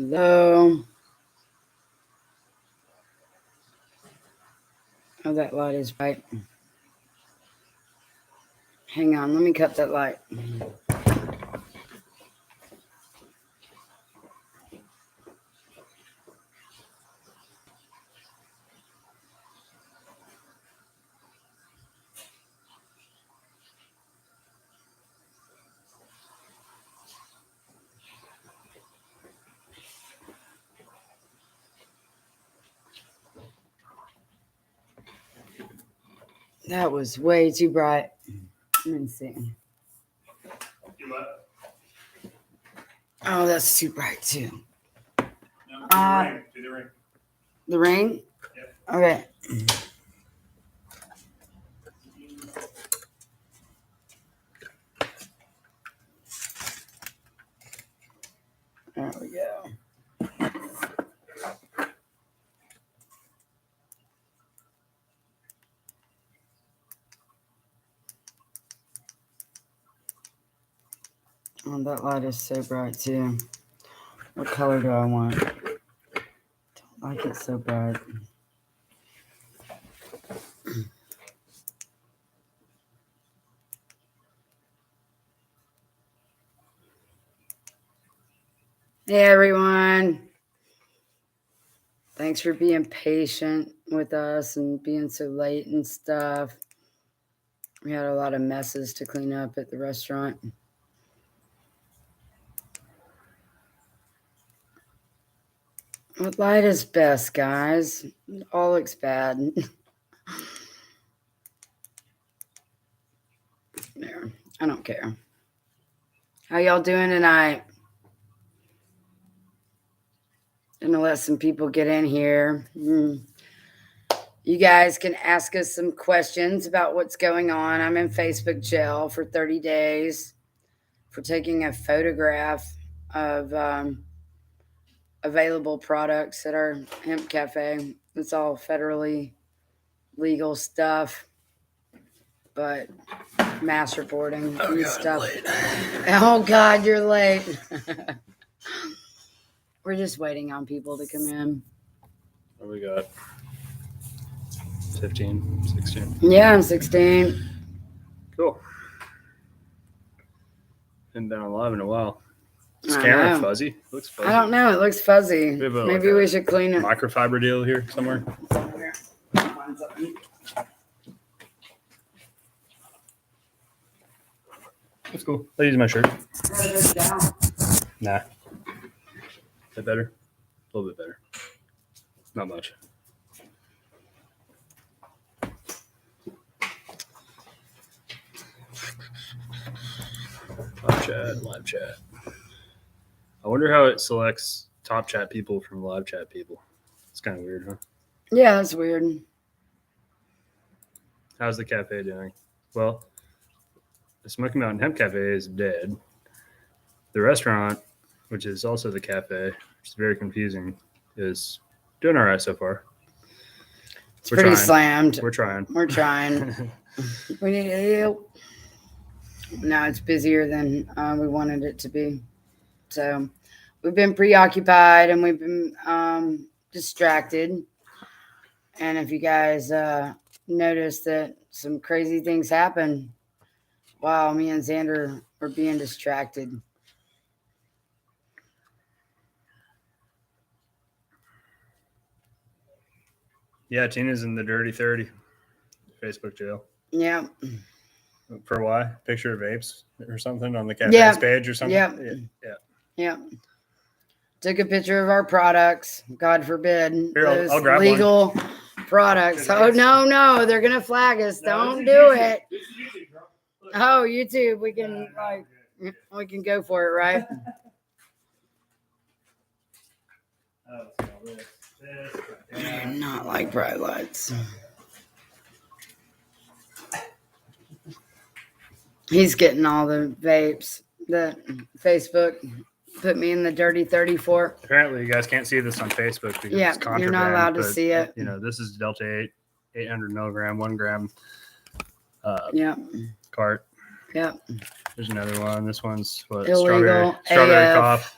low. Oh, that light is bright. Hang on, let me cut that light. That was way too bright. Let me see. Oh, that's too bright too. No, do the ring. The ring? Yep. Okay. There we go. Oh, that light is so bright too. What color do I want? Don't like it so bright. Hey everyone. Thanks for being patient with us and being so late and stuff. We had a lot of messes to clean up at the restaurant. What light is best, guys? It all looks bad. There. I don't care. How y'all doing tonight? Gonna let some people get in here. You guys can ask us some questions about what's going on. I'm in Facebook jail for 30 days for taking a photograph of available products at our hemp cafe. It's all federally legal stuff, but mass reporting and stuff. Oh God, you're late. We're just waiting on people to come in. What we got? 15, 16. Yeah, 16. Cool. Been down live in a while. Is I camera know. fuzzy? Looks fuzzy. I don't know. It looks fuzzy. We have a, Maybe we should clean it. Microfiber deal here somewhere. Somewhere. Find something. That's cool. I'll use my shirt. Throw this down. Nah. Is that better? A little bit better. Not much. Live chat. I wonder how it selects top chat people from live chat people. It's kind of weird, huh? Yeah, that's weird. How's the cafe doing? Well, the Smoky Mountain Hemp Cafe is dead. The restaurant, which is also the cafe, which is very confusing, is doing all right so far. It's pretty slammed. We're trying. We need help. Now it's busier than we wanted it to be. So we've been preoccupied and we've been distracted. And if you guys notice that some crazy things happen while me and Xander were being distracted. Yeah, Tina's in the Dirty 30 Facebook jail. Yeah. For why? Picture of vapes or something on the cafe's page or something? Yeah. Took a picture of our products. God forbid. Here, those I'll grab legal products. Oh, no. They're going to flag us. Don't do it. Oh, YouTube. We can we can go for it, right? Not like bright lights. He's getting all the vapes that Facebook put me in the Dirty 34. Apparently, you guys can't see this on Facebook because it's contraband. You're not allowed to see it. You know, this is Delta 8, 800 milligram, 1 gram cart. Yeah. There's another one. This one's what? Illegal Strawberry AF. cough.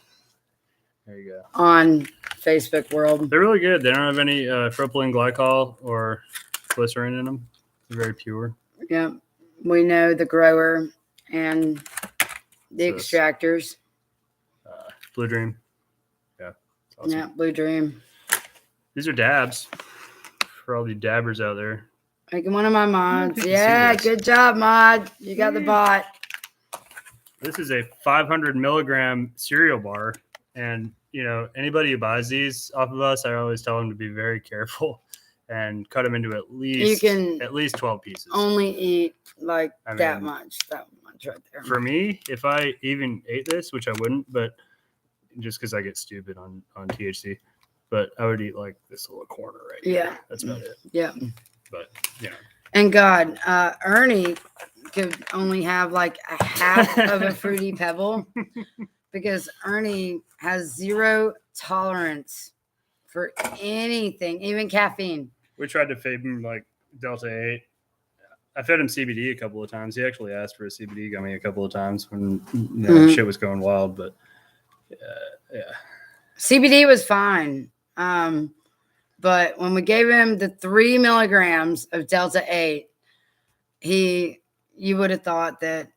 There you go. on Facebook world. They're really good. They don't have any propylene glycol or glycerin in them. They're very pure. Yeah, we know the grower and the So it's, extractors. Blue Dream. Yeah, it's awesome. Yeah, Blue Dream. These are dabs for all you dabbers out there. Making one of my mods. see Yeah, this. good job, mod. You got the bot. This is a 500 milligram cereal bar. And, anybody who buys these off of us, I always tell them to be very careful and cut them into at least 12 pieces. Only eat that much right there. For me, if I even ate this, which I wouldn't, but just because I get stupid on THC, but I would eat like this little corner right here. That's about it. Yeah. But, And God, Ernie could only have like a half of a Fruity Pebble because Ernie has zero tolerance for anything, even caffeine. We tried to feed him like Delta 8. I fed him CBD a couple of times. He actually asked for a CBD gummy a couple of times when shit was going wild. But yeah, CBD was fine. But when we gave him the 3 milligrams of Delta 8, you would have thought that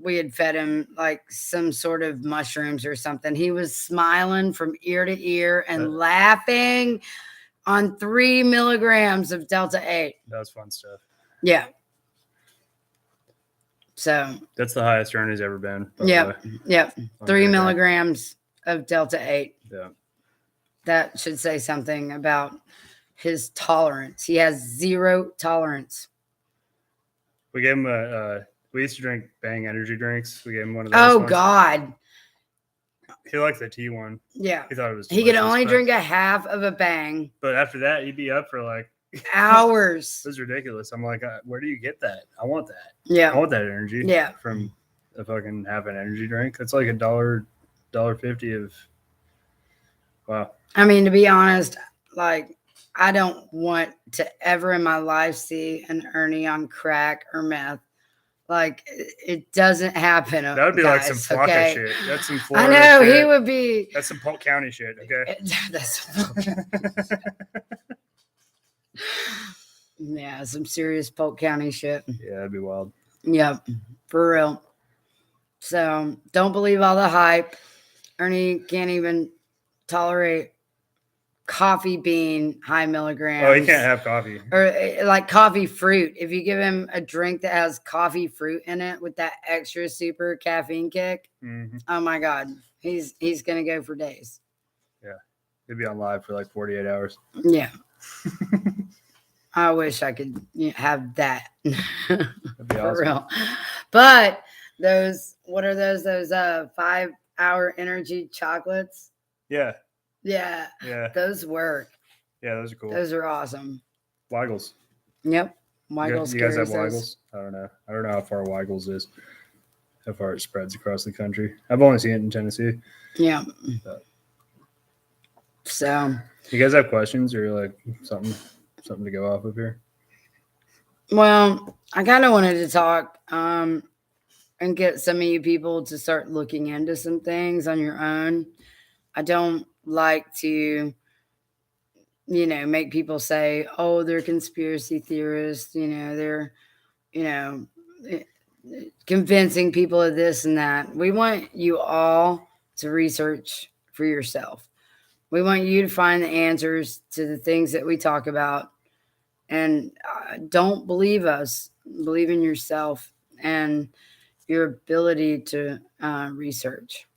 we had fed him like some sort of mushrooms or something. He was smiling from ear to ear and laughing on 3 milligrams of Delta 8. That was fun stuff. Yeah. So that's the highest Ernie's ever been. Yep. 3 milligrams of Delta 8. Yeah. That should say something about his tolerance. He has zero tolerance. We gave him we used to drink Bang energy drinks. We gave him one of those. Oh, ones. God. He liked the tea one. Yeah. He thought it was delicious. He could only drink a half of a Bang. But after that, he'd be up for like hours. It was ridiculous. I'm like, where do you get that? I want that. Yeah. I want that energy. Yeah. From a fucking half an energy drink. That's like $1.50 of. Wow. I mean, to be honest, like, I don't want to ever in my life see an Ernie on crack or meth. Like, it doesn't happen. That would be guys, like some Flocka shit. That's some Florida I know, shit. he would be. That's some Polk County shit, okay? Yeah, some serious Polk County shit. Yeah, that'd be wild. Yep, for real. So, don't believe all the hype. Ernie can't even tolerate coffee bean high milligrams. Oh, he can't have coffee. Or like coffee fruit. If you give him a drink that has coffee fruit in it with that extra super caffeine kick, oh my God, he's gonna go for days. Yeah, he'd be on live for like 48 hours. Yeah. I wish I could have that. That'd be awesome. For real. But what are those 5-hour energy chocolates? Yeah. Yeah. Those work. Yeah, those are cool. Those are awesome. Weigels. Yep. Weigels. You guys have Weigels? I don't know. I don't know how far Weigels is. How far it spreads across the country. I've only seen it in Tennessee. Yeah. But. So. You guys have questions or like something to go off of here? Well, I kind of wanted to talk and get some of you people to start looking into some things on your own. I don't like to, make people say, oh, they're conspiracy theorists, they're, convincing people of this and that. We want you all to research for yourself. We want you to find the answers to the things that we talk about. And don't believe us. Believe in yourself and your ability to research.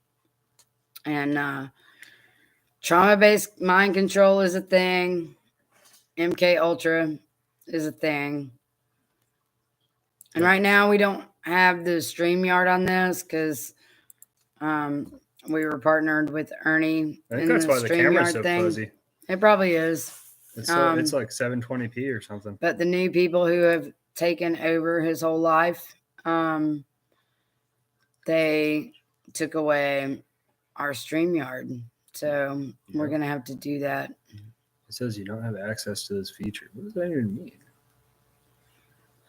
And trauma-based mind control is a thing. MK Ultra is a thing. And right now we don't have the StreamYard on this because we were partnered with Ernie. I think that's why the camera's so fuzzy. It probably is. It's like 720p or something. But the new people who have taken over his whole life, they took away our StreamYard. So we're going to have to do that. It says you don't have access to this feature. What does that even mean?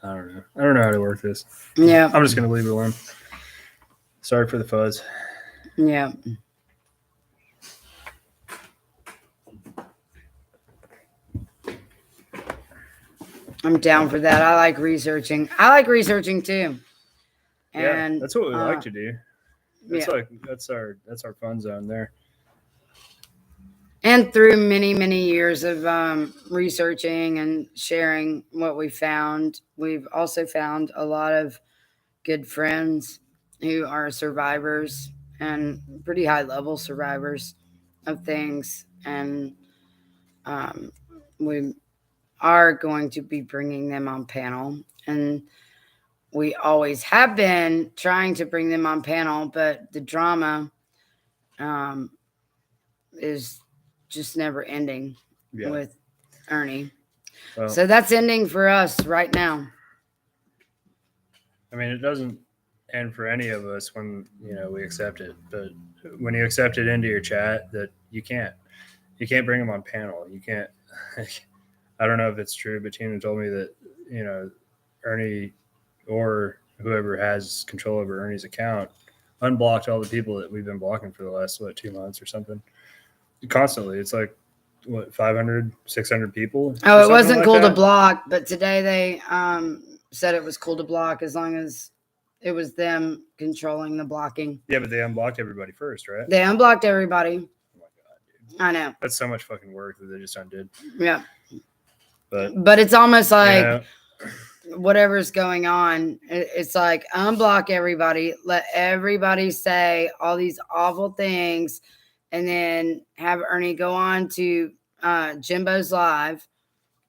I don't know. I don't know how to work this. Yeah. I'm just going to leave it alone. Sorry for the fuzz. Yeah. I'm down for that. I like researching. I like researching too. Yeah, And that's what we like to do. That's yeah. like that's our fun zone there. And through many, many years of researching and sharing what we found, we've also found a lot of good friends who are survivors and pretty high level survivors of things. And um, we are going to be bringing them on panel. And we always have been trying to bring them on panel, but the drama um, is just never ending Yeah. with Ernie. Well, So that's ending for us right now. I mean, it doesn't end for any of us when we accept it, but when you accept it into your chat, that you can't bring them on panel. You can't. I don't know if it's true, but Tina told me that Ernie or whoever has control over Ernie's account unblocked all the people that we've been blocking for the last 2 months or something. Constantly, it's like 500, 600 people. Oh, it wasn't like cool to that. block, but today they said it was cool to block as long as it was them controlling the blocking. Yeah, but they unblocked everybody first, right? They unblocked everybody. Oh my god, dude. I know. That's so much fucking work that they just undid. Yeah. But it's almost like you know, whatever's going on, it's like unblock everybody, let everybody say all these awful things, and then have Ernie go on to Jimbo's live,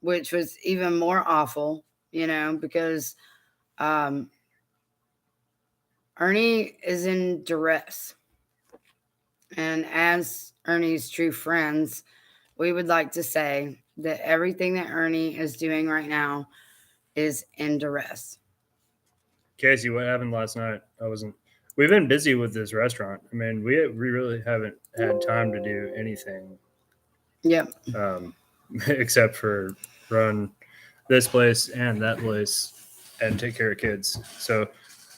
which was even more awful, because Ernie is in duress. And as Ernie's true friends, we would like to say that everything that Ernie is doing right now is in duress. Casey, what happened last night? We've been busy with this restaurant. I mean, we really haven't had time to do anything. Yep. Except for run this place and that place and take care of kids. So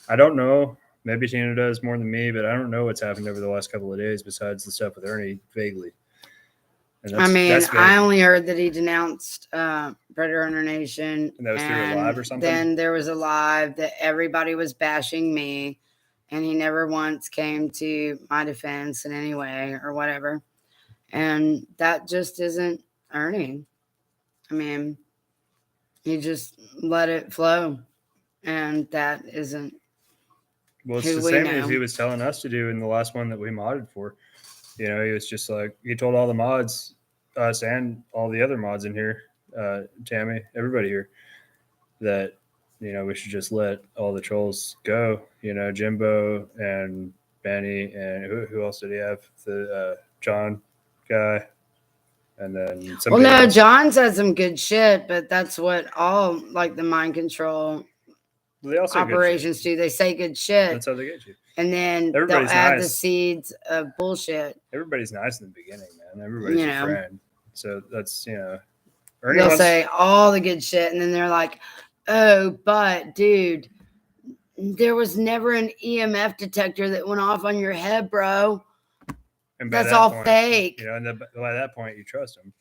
I don't know. Maybe Tina does more than me, but I don't know what's happened over the last couple of days besides the stuff with Ernie vaguely. And I only heard that he denounced Predator Hunter Nation. And that was through a live or something? Then there was a live that everybody was bashing me, and he never once came to my defense in any way or whatever. And that just isn't Ernie. I mean, he just let it flow, and that isn't. Well, it's the same as he was telling us to do in the last one that we modded for. He was just like, he told all the mods, us and all the other mods in here, Tammy, everybody here, that, we should just let all the trolls go. Jimbo and Benny, and who else did he have? The John guy. And then else. John said some good shit, but that's what all like the mind control operations do. They say good shit. That's how they get you. And then they'll add the seeds of bullshit. Everybody's nice in the beginning, man. Everybody's your friend. So that's, they'll say all the good shit, and then they're like, oh, but dude, there was never an EMF detector that went off on your head, bro. And that's all fake. And by that point, you trust them.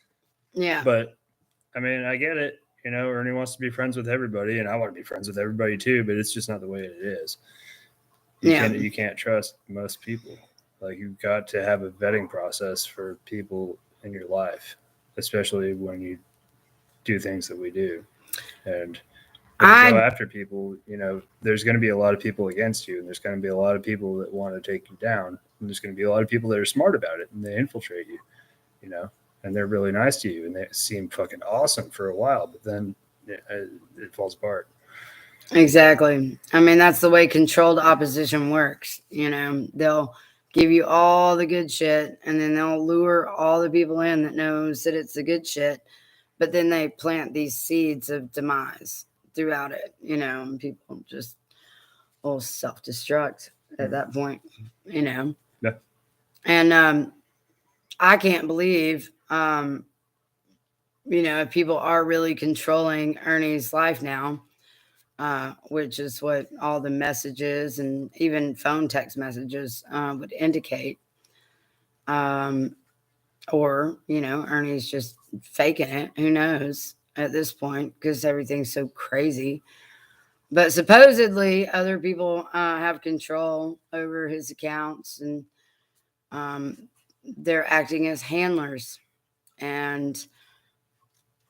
Yeah. But, I mean, I get it. Ernie wants to be friends with everybody, and I want to be friends with everybody too, but it's just not the way it is. You can't trust most people. Like, you've got to have a vetting process for people in your life, especially when you do things that we do. And when you go after people, there's going to be a lot of people against you, and there's going to be a lot of people that want to take you down, and there's going to be a lot of people that are smart about it, and they infiltrate you, and they're really nice to you, and they seem fucking awesome for a while, but then it falls apart. Exactly. I mean, that's the way controlled opposition works. They'll give you all the good shit, and then they'll lure all the people in that knows that it's the good shit, but then they plant these seeds of demise throughout it, and people just will self-destruct at that point, Yeah. And I can't believe, if people are really controlling Ernie's life now, which is what all the messages and even phone text messages would indicate. Or, Ernie's just faking it. Who knows? at this point because everything's so crazy. But supposedly, other people have control over his accounts, and um, they're acting as handlers. And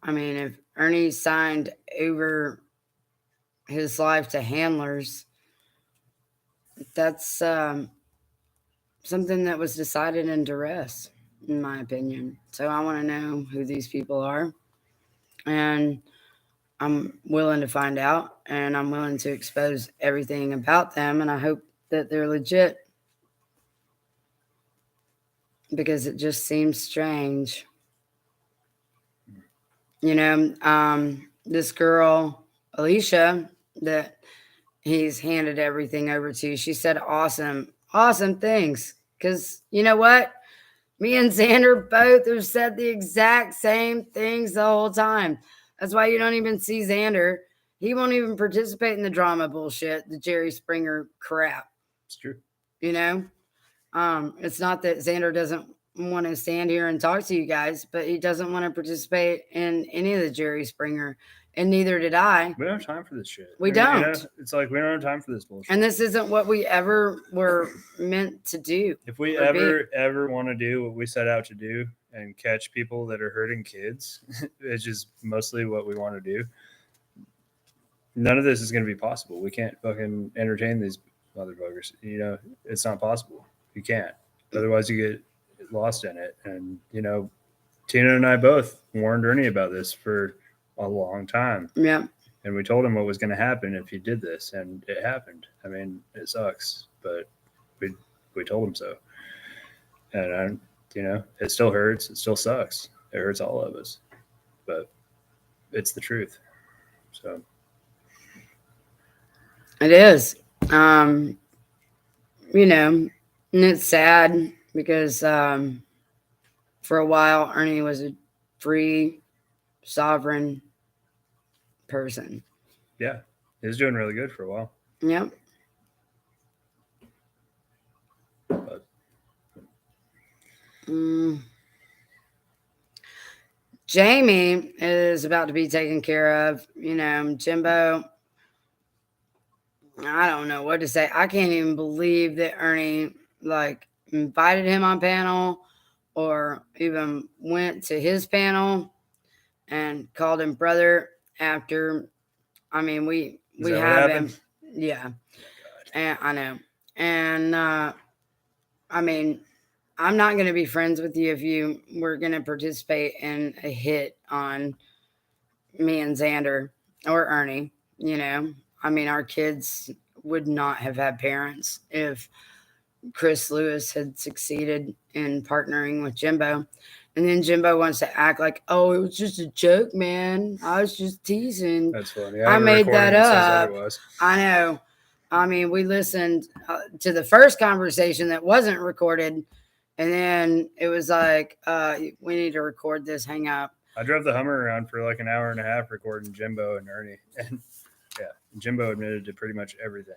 I mean, if Ernie signed over his life to handlers, that's something that was decided in duress, in my opinion. So I want to know who these people are, and I'm willing to find out, and I'm willing to expose everything about them, and I hope that they're legit because it just seems strange. This girl, Alicia, that he's handed everything over to, she said awesome, awesome things. Because you know what? Me and Xander both have said the exact same things the whole time. That's why you don't even see Xander. He won't even participate in the drama bullshit, the Jerry Springer crap. It's true. You know? It's not that Xander doesn't want to stand here and talk to you guys, but he doesn't want to participate in any of the Jerry Springer, and neither did I. We don't have time for this shit. We don't. It's like we don't have time for this bullshit. And this isn't what we ever were meant to do. If we ever want to do what we set out to do and catch people that are hurting kids, it's just mostly what we want to do. None of this is going to be possible. We can't fucking entertain these motherfuckers. It's not possible. You can't. Otherwise, you get lost in it. And, Tina and I both warned Ernie about this for a long time. Yeah. And we told him what was going to happen if he did this. And it happened. I mean, it sucks, but we told him so. And, it still hurts. It still sucks. It hurts all of us. But it's the truth. So. It is. And it's sad because for a while, Ernie was a free, sovereign person. Yeah. He was doing really good for a while. Yep. But. Jamie is about to be taken care of. Jimbo, I don't know what to say. I can't even believe that Ernie invited him on panel or even went to his panel and called him brother after. I mean, we have him. Yeah. And I know. And I mean, I'm not going to be friends with you if you were going to participate in a hit on me and Xander or Ernie. I mean, our kids would not have had parents if Chris Lewis had succeeded in partnering with Jimbo. And then Jimbo wants to act like, oh, it was just a joke, man. I was just teasing. That's funny. I made that up. I know. I mean, we listened to the first conversation that wasn't recorded. And then it was like, we need to record this, hang up. I drove the Hummer around for like an hour and a half recording Jimbo and Ernie. And yeah, Jimbo admitted to pretty much everything.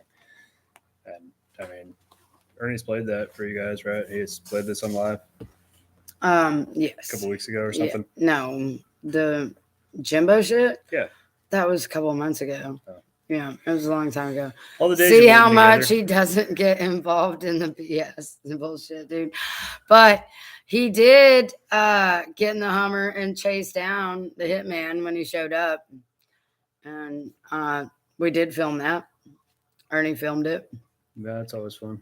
And I mean, Ernie's played that for you guys, right? He's played this on live. Yes. A couple weeks ago or something. Yeah. No, the Jimbo shit. Yeah, that was a couple of months ago. Oh. Yeah, it was a long time ago. All the days. See how much he doesn't get involved in the BS, the bullshit, dude. But he did get in the Hummer and chase down the hitman when he showed up, and we did film that. Ernie filmed it. Yeah, that's always fun.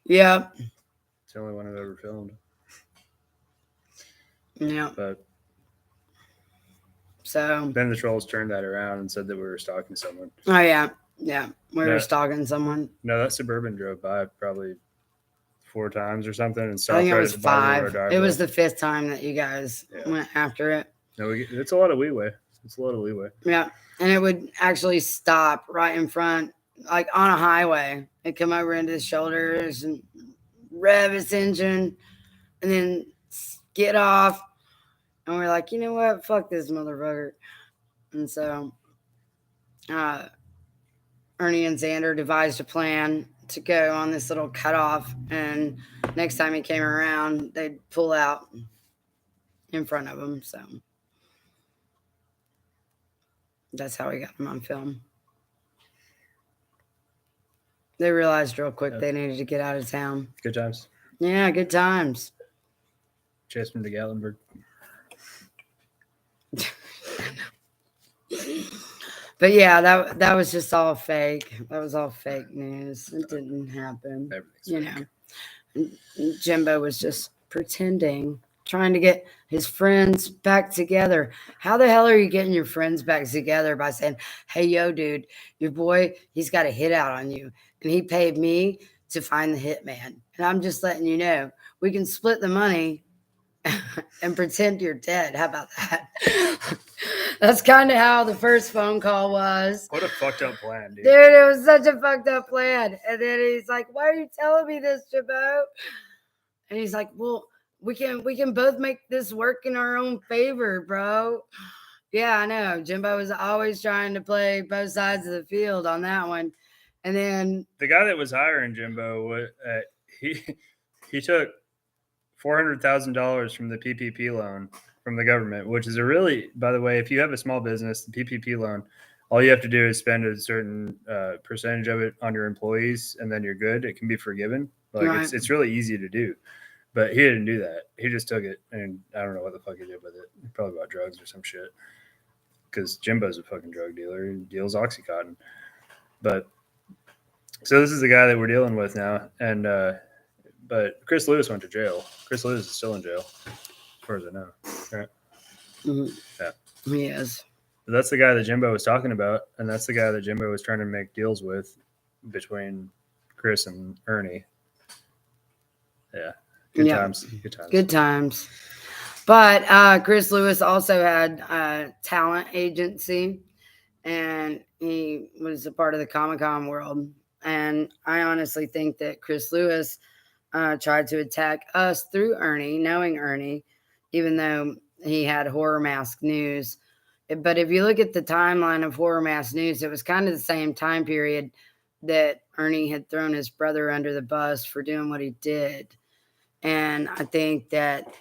Yeah, it's the only one I've ever filmed. Yeah, but so then the trolls turned that around and said that we were stalking someone. Oh yeah, we were stalking someone. No, that Suburban drove by probably 4 times or something and stopped. I think it was 5. It was the 5th time that you guys went after it. No, it's a lot of leeway. It's a lot of leeway. Yeah, and it would actually stop right in front, like on a highway. It'd come over into the shoulders and rev its engine, and then get off. And we're like, you know what? Fuck this motherfucker. And so Ernie and Xander devised a plan to go on this little cutoff. And next time he came around, they'd pull out in front of him. So That's how we got him on film. They realized real quick they needed to get out of town. Good times. Yeah, good times. Chased him to Gatlinburg. But yeah, that was just all fake. That was all fake news. It didn't happen. You know, Jimbo was just pretending, trying to get his friends back together. How the hell are you getting your friends back together by saying, "Hey, yo, dude, your boy, he's got a hit out on you, and he paid me to find the hitman, and I'm just letting you know we can split the money." And pretend you're dead. How about that? That's kind of how the first phone call was. What a fucked up plan, dude. Dude, it was such a fucked up plan. And then he's like, "Why are you telling me this, Jimbo?" And he's like, "Well, we can both make this work in our own favor, bro." Yeah, I know. Jimbo was always trying to play both sides of the field on that one. And then the guy that was hiring Jimbo, he took $400,000 from the PPP loan from the government, which is a really, by the way, if you have a small business, the PPP loan, all you have to do is spend a certain percentage of it on your employees, and then you're good. It can be forgiven. Like right. it's really easy to do, but he didn't do that. He just took it, and I don't know what the fuck he did with it. He probably bought drugs or some shit. Because Jimbo's a fucking drug dealer. He deals Oxycontin. But so this is the guy that we're dealing with now, and but Chris Lewis went to jail. Chris Lewis is still in jail, as far as I know. Right? Mhm. Yeah. He is. But that's the guy that Jimbo was talking about, and that's the guy that Jimbo was trying to make deals with between Chris and Ernie. Yeah. Good times. Good times. Good times. But Chris Lewis also had a talent agency, and he was a part of the Comic-Con world. And I honestly think that Chris Lewis tried to attack us through Ernie, knowing Ernie, even though he had Horror Mask News. But if you look at the timeline of Horror Mask News, it was kind of the same time period that Ernie had thrown his brother under the bus for doing what he did. And I think that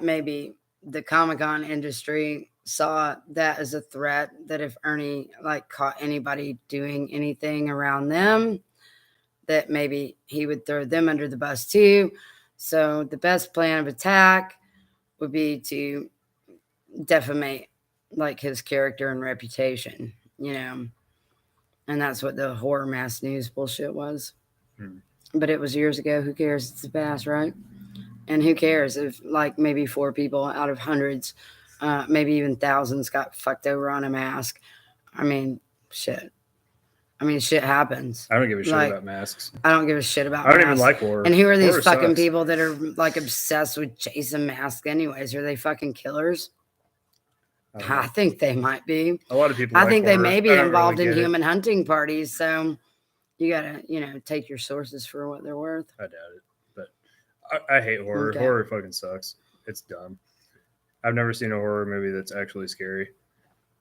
maybe the Comic-Con industry saw that as a threat, that if Ernie like caught anybody doing anything around them, that maybe he would throw them under the bus too. So the best plan of attack would be to defamate like his character and reputation, you know. And that's what the Horror Mass News bullshit was. But it was years ago. Who cares? It's the past, right? And who cares if like maybe 4 people out of hundreds, maybe even thousands got fucked over on a mask. I mean, shit. I mean, shit happens. I don't give a shit Like, about masks. I don't give a shit about I don't masks. even like horror. And who are these Horror fucking sucks. people that are like obsessed with Jason Mask anyways? Are they fucking killers? I think they might be. A lot of people I like think they horror. may be I don't involved really in get it. human hunting parties. So you gotta, take your sources for what they're worth. I doubt it. But I hate horror. Okay. Horror fucking sucks. It's dumb. I've never seen a horror movie that's actually scary.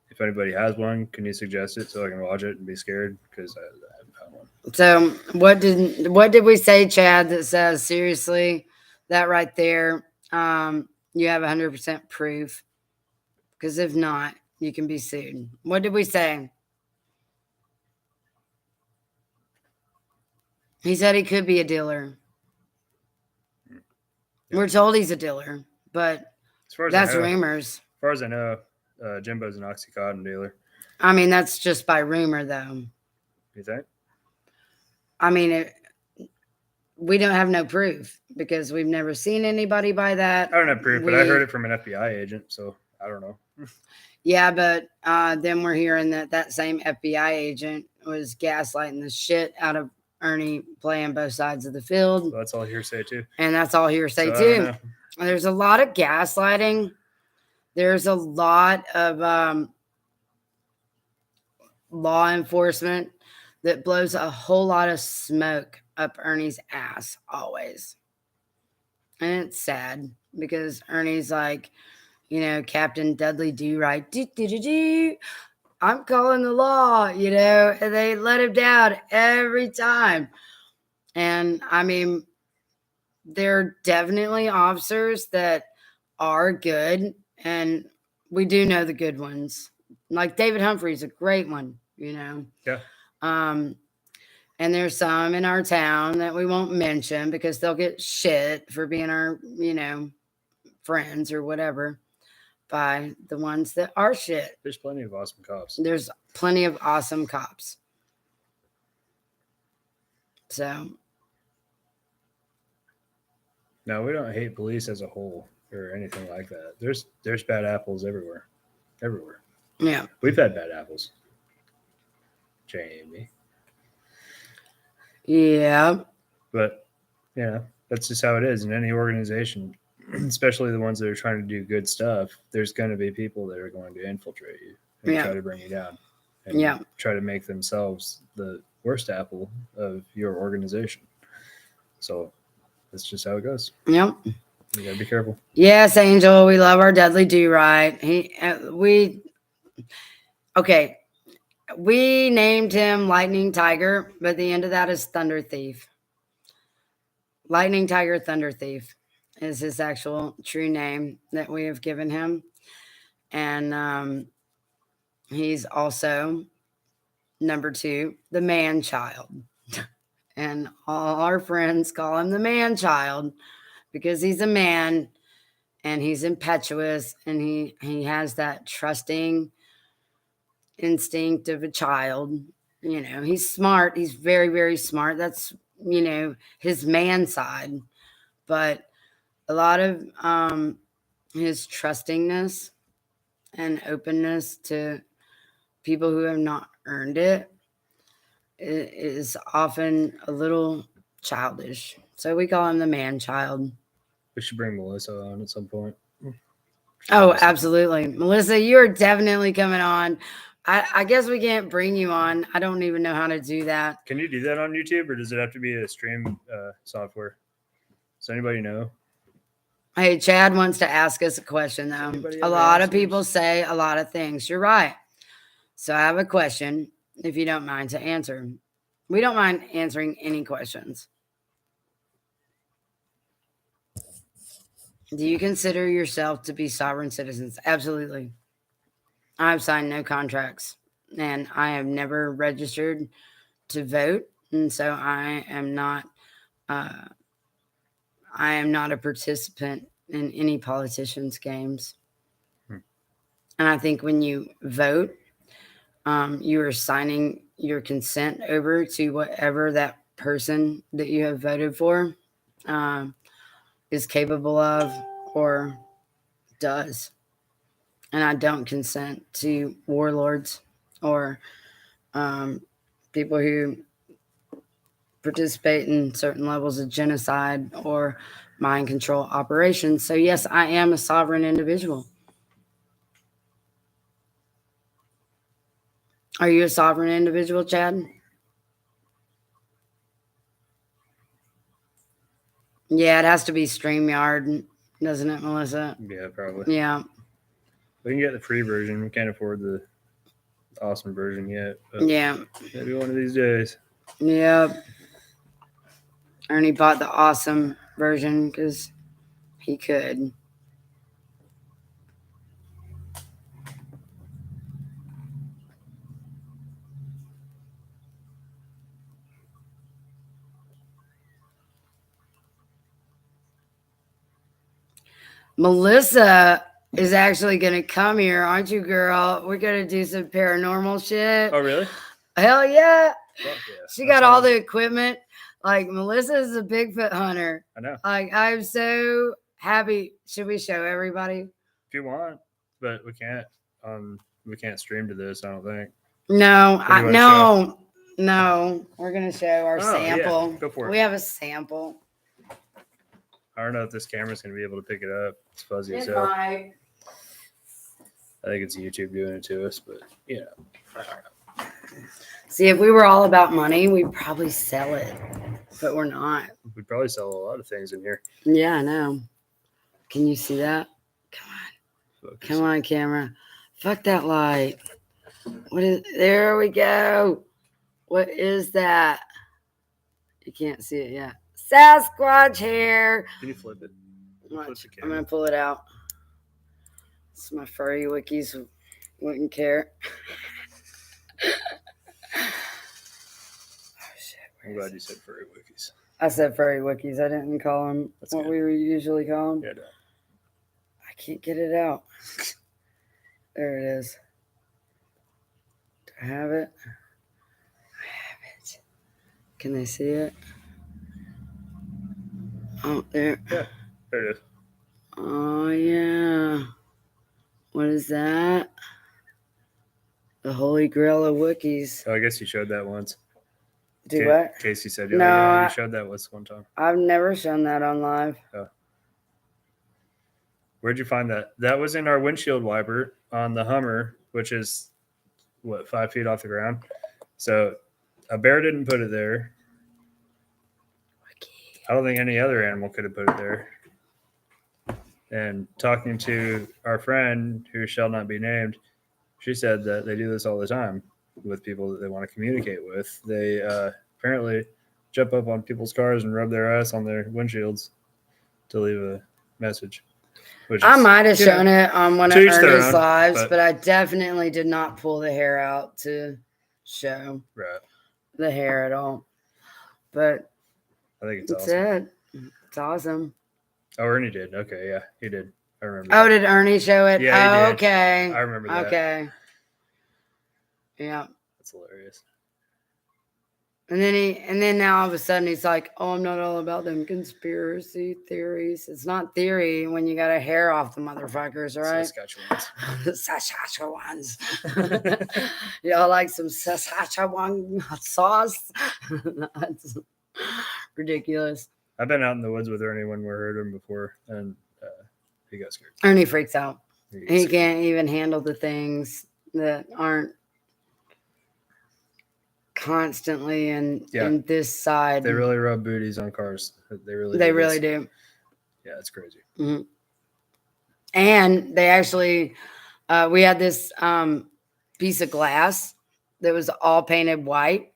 If anybody has one, can you suggest it so I can watch it and be scared? Because I haven't found one. So what did we say, Chad? That says seriously that right there, you have 100% proof. Because if not, you can be sued. What did we say? He said he could be a dealer. Yeah. We're told he's a dealer, but As far as that's I know, rumors. As far as I know, Jimbo's an Oxycontin dealer. I mean, that's just by rumor, though. You think? I mean, we don't have no proof because we've never seen anybody buy that. I don't have proof, but I heard it from an FBI agent, so I don't know. Yeah, but then we're hearing that same FBI agent was gaslighting the shit out of Ernie playing both sides of the field. So that's all hearsay too. And that's all hearsay So too. There's a lot of gaslighting. There's a lot of law enforcement that blows a whole lot of smoke up Ernie's ass always. And it's sad because Ernie's like, Captain Dudley Do Right. I'm calling the law, and they let him down every time. And I mean, there are definitely officers that are good, and we do know the good ones. Like David Humphrey's a great one, you know. Yeah. Um, and there's some in our town that we won't mention because they'll get shit for being our, friends or whatever by the ones that are shit. There's plenty of awesome cops. There's plenty of awesome cops. So, No, we don't hate police as a whole or anything like that. There's bad apples everywhere. Everywhere. yeah. We've had bad apples. Jamie. Yeah. But that's just how it is in any organization, especially the ones that are trying to do good stuff. There's going to be people that are going to infiltrate you and Yeah. try to bring you down and Yeah. try to make themselves the worst apple of your organization. So that's just how it goes. Yep. You got to be careful. Yes, Angel, we love our deadly do right. Okay. We named him Lightning Tiger, but the end of that is Thunder Thief. Lightning Tiger Thunder Thief is his actual true name that we have given him. And he's also, number 2, the man child. And all our friends call him the man child because he's a man and he's impetuous and he has that trusting instinct of a child. He's smart. He's very, very smart. That's, his man side. But a lot of his trustingness and openness to people who have not earned it is often a little childish. So we call him the man child. We should bring Melissa on at some point. Oh, absolutely. Melissa, you are definitely coming on. I guess we can't bring you on. I don't even know how to do that. Can you do that on YouTube, or does it have to be a stream software? Does anybody know? Hey, Chad wants to ask us a question, though. Anybody A ever lot of answers? people say a lot of things. You're right. So I have a question, if you don't mind to answer. We don't mind answering any questions. Do you consider yourself to be sovereign citizens? Absolutely. I've signed no contracts and I have never registered to vote. And so I am not a participant in any politicians' games. And I think when you vote, you are signing your consent over to whatever that person that you have voted for is capable of or does. And I don't consent to warlords or people who participate in certain levels of genocide or mind control operations. So, yes, I am a sovereign individual. Are you a sovereign individual, Chad? Yeah, it has to be StreamYard, doesn't it, Melissa? Yeah, probably. Yeah. We can get the free version. We can't afford the awesome version yet. But Yeah. maybe one of these days. Yep. Ernie bought the awesome version because he could. Melissa is actually going to come here, aren't you, girl? We're going to do some paranormal shit. Oh, really? Hell yeah. Fuck yeah. She That's got all awesome. the equipment. Like, Melissa is a Bigfoot hunter. I know. Like, I'm so happy. Should we show everybody? If you want, but we can't. We can't stream to this. I don't think. No, do you wanna no. We're going to show our Oh, yeah. sample. Go for it. We have a sample. I don't know if this camera's gonna be able to pick it up. It's fuzzy as It hell. might. I think it's YouTube doing it to us, but See, if we were all about money, we'd probably sell it, but we're not. we'd probably sell a lot of things in here. Yeah, I know. Can you see that? Come on. Focus. Come on, camera. Fuck that light. What is there we go. What is that? You can't see it yet. Sasquatch hair. Can you flip it? Watch. Flip the I'm camera. gonna pull it out. It's my furry wikis wouldn't care. Oh shit! I'm glad you said furry wikis. I said furry wikis. I didn't call them That's what good. we usually call them. Yeah, I can't get it out. There it is. Do I have it? I have it. Can they see it? Oh, there. Yeah, there it is. Oh, yeah. What is that? The Holy Grail of Wikis. Oh, I guess you showed that once. Do what? Casey said, No, yeah, you showed that once one time. I've never shown that on live. Where'd you find that? That was in our windshield wiper on the Hummer, which is, 5 feet off the ground. So a bear didn't put it there. I don't think any other animal could have put it there. And talking to our friend, who shall not be named, she said that they do this all the time with people that they want to communicate with. They apparently jump up on people's cars and rub their ass on their windshields to leave a message. I might have shown it on one of to each their Ernie's own, lives, but- but I definitely did not pull the hair out to show Right. the hair at all. But I think it's that's awesome. it. It's awesome. Oh, Ernie did. Okay, yeah, he did. I remember. Oh, that. did Ernie show it? Yeah, he Oh, did. okay. I remember that. Okay. Yeah. That's hilarious. And then now all of a sudden he's like, "Oh, I'm not all about them conspiracy theories. It's not theory when you got a hair off the motherfuckers, all right?" Saskatchewans. Saskatchewans. Y'all like some Saskatchewan sauce? That's ridiculous. I've been out in the woods with Ernie when we heard him before, and he got scared. Ernie freaks out. He got He scared. can't even handle the things that aren't constantly in this side. They really rub booties on cars. They really do. Yeah, it's crazy. Mm-hmm. And they actually, we had this piece of glass that was all painted white,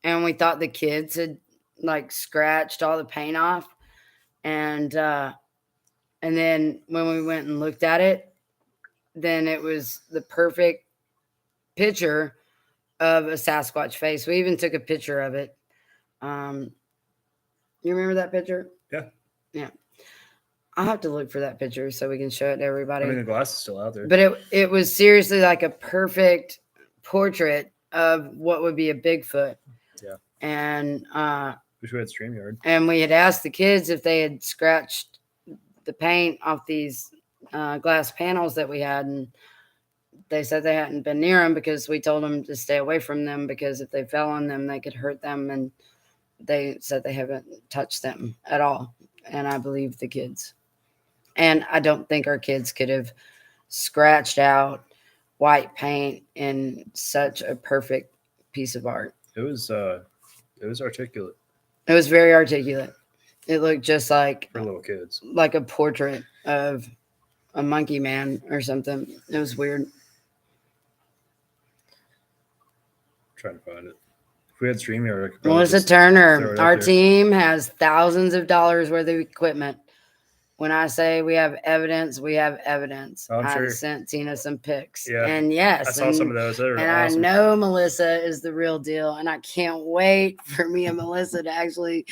and we thought the kids had like scratched all the paint off, and then when we went and looked at it, then it was the perfect picture of a Sasquatch face. We even took a picture of it. You remember that picture? Yeah. Yeah. I'll have to look for that picture so we can show it to everybody. I mean, the glass is still out there. But it was seriously like a perfect portrait of what would be a Bigfoot. Yeah. And wish we had StreamYard. And we had asked the kids if they had scratched the paint off these glass panels that we had, and they said they hadn't been near them because we told them to stay away from them because if they fell on them, they could hurt them. And they said they haven't touched them at all. And I believe the kids. And I don't think our kids could have scratched out white paint in such a perfect piece of art. It was articulate. It was very articulate. It looked just like for little kids, like a portrait of a monkey man or something. It was weird. I'm trying to find it. If we had StreamYard, I could probably Melissa just throw Turner, it our up there. team has thousands of dollars worth of equipment. When I say we have evidence, we have evidence. I'm I sure. sent Tina some pics. Yeah, And yes, I saw some of those. They were and awesome. I know Melissa is the real deal. And I can't wait for me and Melissa to actually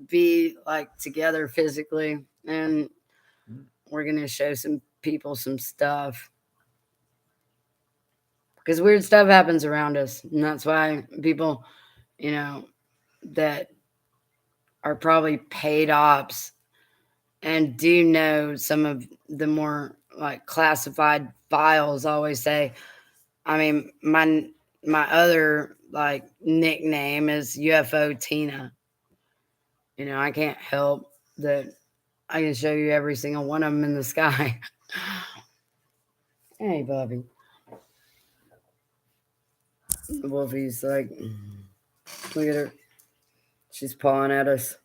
be like together physically. And we're going to show some people some stuff. Because weird stuff happens around us. And that's why people, that are probably paid ops and do know some of the more like classified files always say, I mean, my other like nickname is UFO Tina. I can't help that I can show you every single one of them in the sky. Hey, Bobby. Wolfie's like, look at her. She's pawing at us.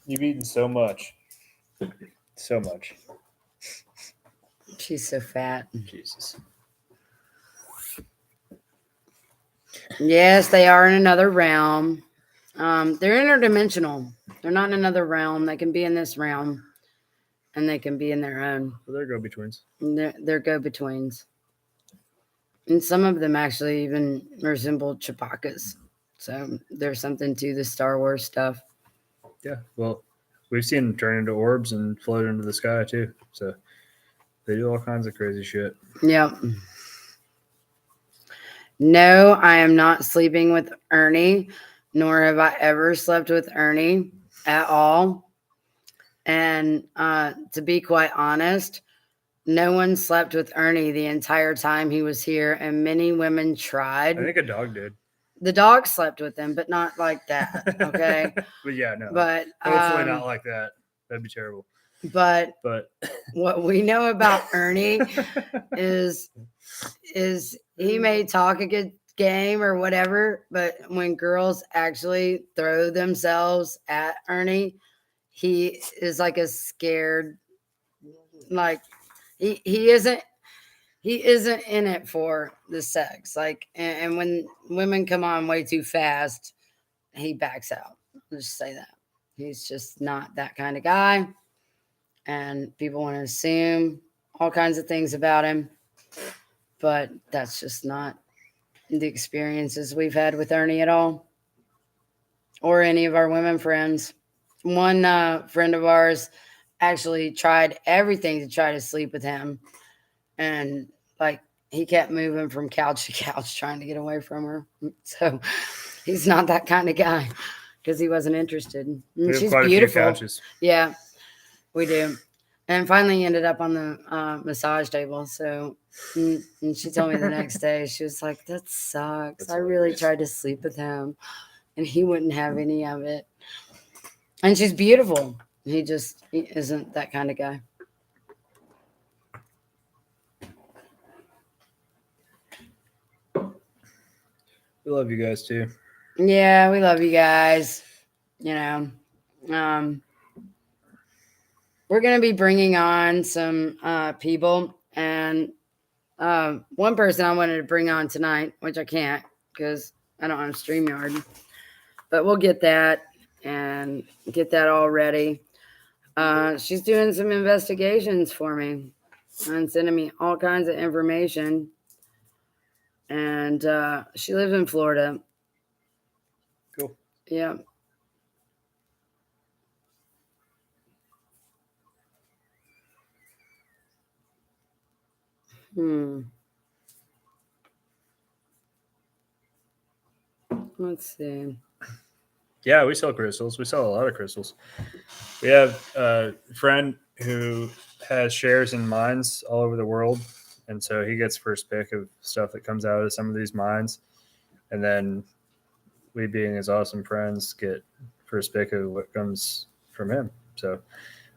You've eaten so much. So much. She's so fat. Jesus. Yes, they are in another realm. They're interdimensional. They're not in another realm. They can be in this realm, and they can be in their own. Well, they're go-betweens. They're go-betweens, and some of them actually even resemble Chewbacca's. So there's something to the Star Wars stuff. Yeah. Well, we've seen them turn into orbs and float into the sky too. So they do all kinds of crazy shit. Yep. No, I am not sleeping with Ernie, nor have I ever slept with Ernie at all. And to be quite honest, no one slept with Ernie the entire time he was here, and many women tried. I think a dog did. The dog slept with him, but not like that. Okay. But yeah, no. But Hopefully not like that. That'd be terrible. But But what we know about Ernie is he may talk a good game or whatever, but when girls actually throw themselves at Ernie, he is like a scared, like he isn't in it for the sex. Like, and when women come on way too fast, he backs out. Let's just say that he's just not that kind of guy, and people want to assume all kinds of things about him, but that's just not the experiences we've had with Ernie at all, or any of our women friends. One friend of ours actually tried everything to try to sleep with him, and like he kept moving from couch to couch trying to get away from her. So he's not that kind of guy because he wasn't interested. And we have she's quite beautiful. a few couches. Yeah, we do. And finally ended up on the massage table. So, and she told me the next day, she was like, that sucks. That's I really hilarious. tried to sleep with him and he wouldn't have any of it. And she's beautiful. He isn't that kind of guy. We love you guys too. Yeah, we love you guys. You know, we're going to be bringing on some people, and one person I wanted to bring on tonight, which I can't because I don't have StreamYard, but we'll get that and get that all ready. She's doing some investigations for me and sending me all kinds of information, and she lives in Florida. Cool. Yeah. Let's see. Yeah, we sell crystals. We sell a lot of crystals. We have a friend who has shares in mines all over the world, and so he gets first pick of stuff that comes out of some of these mines, and then we, being his awesome friends, get first pick of what comes from him. So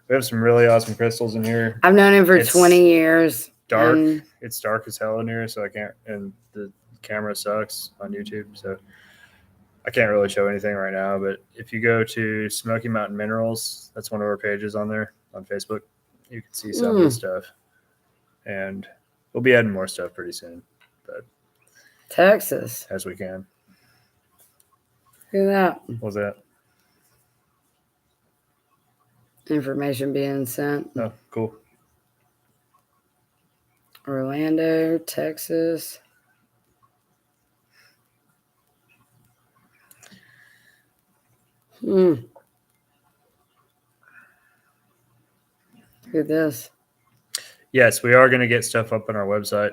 we have some really awesome crystals in here. I've known him for It's 20 years. Dark. and It's dark as hell in here, so I can't. And the camera sucks on YouTube, so I can't really show anything right now. But if you go to Smoky Mountain Minerals, that's one of our pages on there on Facebook. You can see some of the stuff, and we'll be adding more stuff pretty soon, but Texas. as we can. Look at that. What was that? Information being sent. Oh, cool. Orlando, Texas. Look at this. Yes, we are going to get stuff up on our website.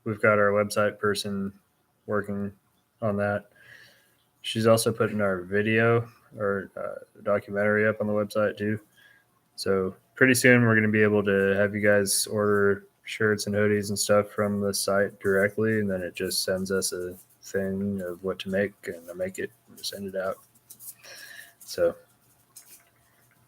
We've got our website person working on that. She's also putting our video or documentary up on the website too. So pretty soon we're going to be able to have you guys order shirts and hoodies and stuff from the site directly, and then it just sends us a thing of what to make, and I make it and send it out. So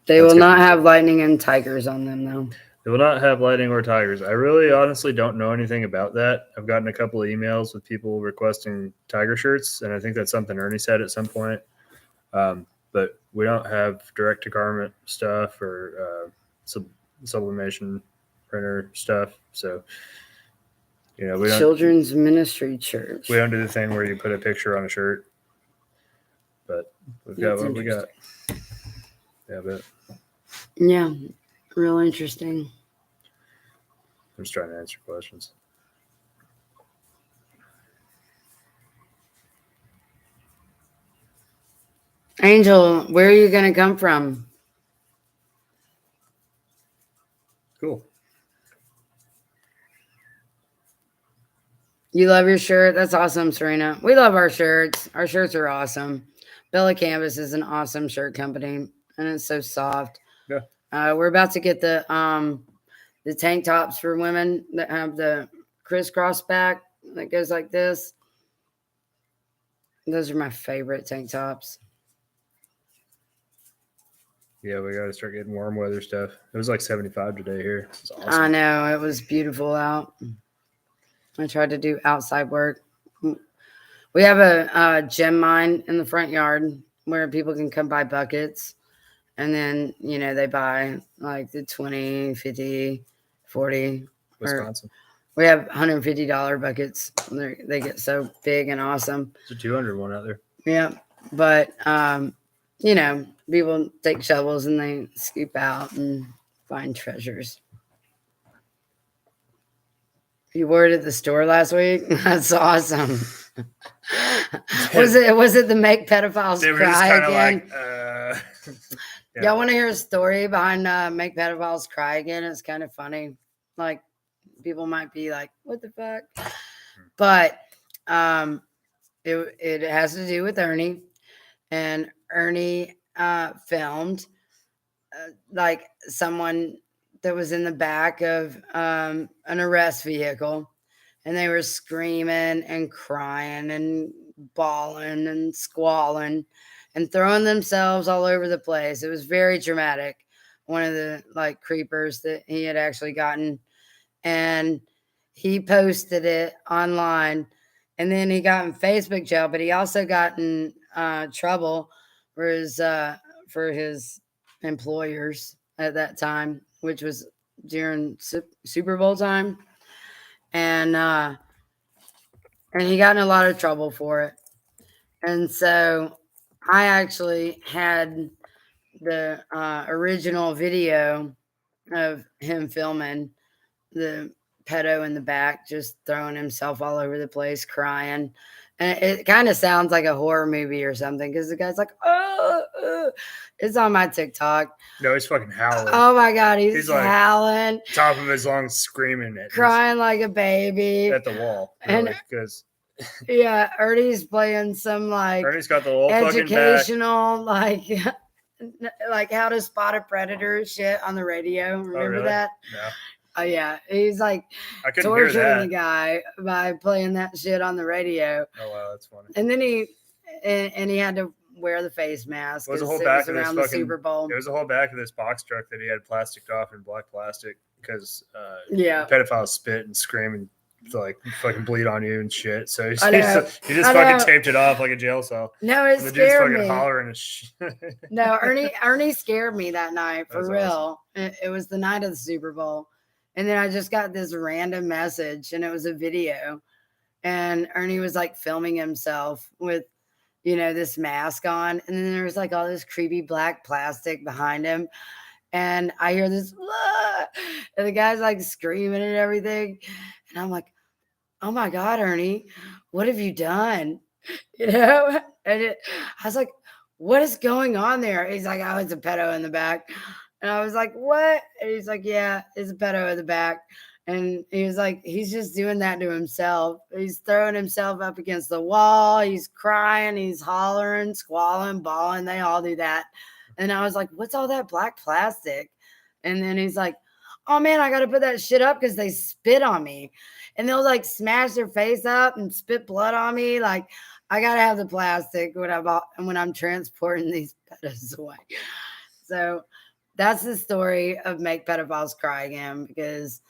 they will not have lightning and tigers on them, though. They will not have lightning or tigers. I really honestly don't know anything about that. I've gotten a couple of emails with people requesting tiger shirts, and I think that's something Ernie said at some point. But we don't have direct-to-garment stuff or sublimation printer stuff. So You know, we don't Children's Ministry Church. we don't do the thing where you put a picture on a shirt, but we've got That's what we got. interesting. Yeah, but Yeah, real interesting. I'm just trying to answer questions. Angel, where are you going to come from? Cool. You love your shirt? That's awesome, Serena. We love our shirts. Our shirts are awesome. Bella Canvas is an awesome shirt company, and it's so soft. Yeah. We're about to get the tank tops for women that have the crisscross back that goes like this. Those are my favorite tank tops. Yeah, we got to start getting warm weather stuff. It was like 75 today here. It's awesome. I know, it was beautiful out. I tried to do outside work. We have a gem mine in the front yard where people can come buy buckets. And then, they buy like the 20, 50, 40. Wisconsin. We have $150 buckets. They get so big and awesome. There's a 200 one out there. Yeah. But, people take shovels and they scoop out and find treasures. You wore it at the store last week? That's awesome. Was it the Make Pedophiles They were Cry just Again? Yeah. Y'all want to hear a story behind Make Pedophiles Cry Again? It's kind of funny. Like, people might be like, what the fuck? But it has to do with Ernie. And Ernie filmed like someone that was in the back of an arrest vehicle. And they were screaming and crying and bawling and squalling and throwing themselves all over the place. It was very dramatic. One of the creepers that he had actually gotten, and he posted it online, and then he got in Facebook jail, but he also got in trouble for his employers at that time, which was during Super Bowl time. And he got in a lot of trouble for it. And so I actually had the original video of him filming the pedo in the back, just throwing himself all over the place, crying. And it kind of sounds like a horror movie or something because the guy's like, oh, it's on my TikTok. No, he's fucking howling. Oh my God, he's like howling. Top of his lungs screaming at crying like a baby. At the wall. Really, because yeah, Ernie's playing some Ernie's got the whole educational like how to spot a predator shit on the radio. Remember that? Yeah. Oh yeah, he's like torturing the guy by playing that shit on the radio. Oh wow, that's funny. And then he had to wear the face mask. It was the whole back of this the Super Bowl. It was the whole back of this box truck that he had plasticed off in black plastic because the pedophiles spit and scream and fucking bleed on you and shit. So he just I fucking taped it off like a jail cell. No, it and the scared dude's me. Fucking hollering and shit. No, Ernie scared me that night for real. Awesome. It was the night of the Super Bowl. And then I just got this random message and it was a video. And Ernie was filming himself with, this mask on. And then there was all this creepy black plastic behind him. And I hear this, ah! And the guy's screaming and everything. And I'm like, oh my God, Ernie, what have you done? And I was like, what is going on there? He's like, oh, it's a pedo in the back. And I was like, what? And he's like, yeah, it's a pedo in the back. And he was like, he's just doing that to himself. He's throwing himself up against the wall. He's crying. He's hollering, squalling, bawling. They all do that. And I was like, what's all that black plastic? And then he's like, oh man, I got to put that shit up because they spit on me. And they'll smash their face up and spit blood on me. I got to have the plastic when I'm transporting these pedos away. So that's the story of Make Pedophiles Cry Again, because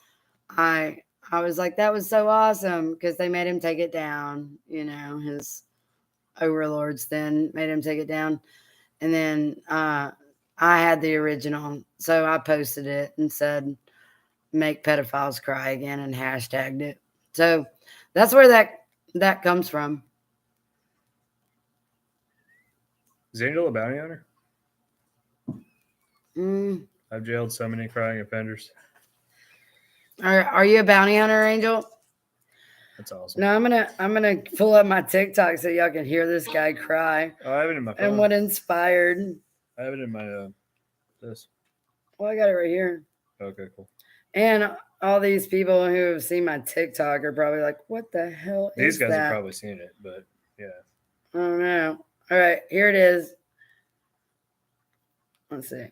I was like, that was so awesome because they made him take it down. His overlords then made him take it down. And then I had the original. So I posted it and said, Make Pedophiles Cry Again and hashtagged it. So that's where that comes from. Is Angel a bounty hunter? Mm. I've jailed so many crying offenders. Are you a bounty hunter, Angel? That's awesome. No, I'm gonna pull up my TikTok so y'all can hear this guy cry Oh, I have it in my phone. and what inspired. I have it in my this. Well, I got it right here. Okay, cool. And all these people who have seen my TikTok are probably like, "What the hell These is guys that?" have probably seen it, but yeah. I don't know. All right, here it is. Let's see.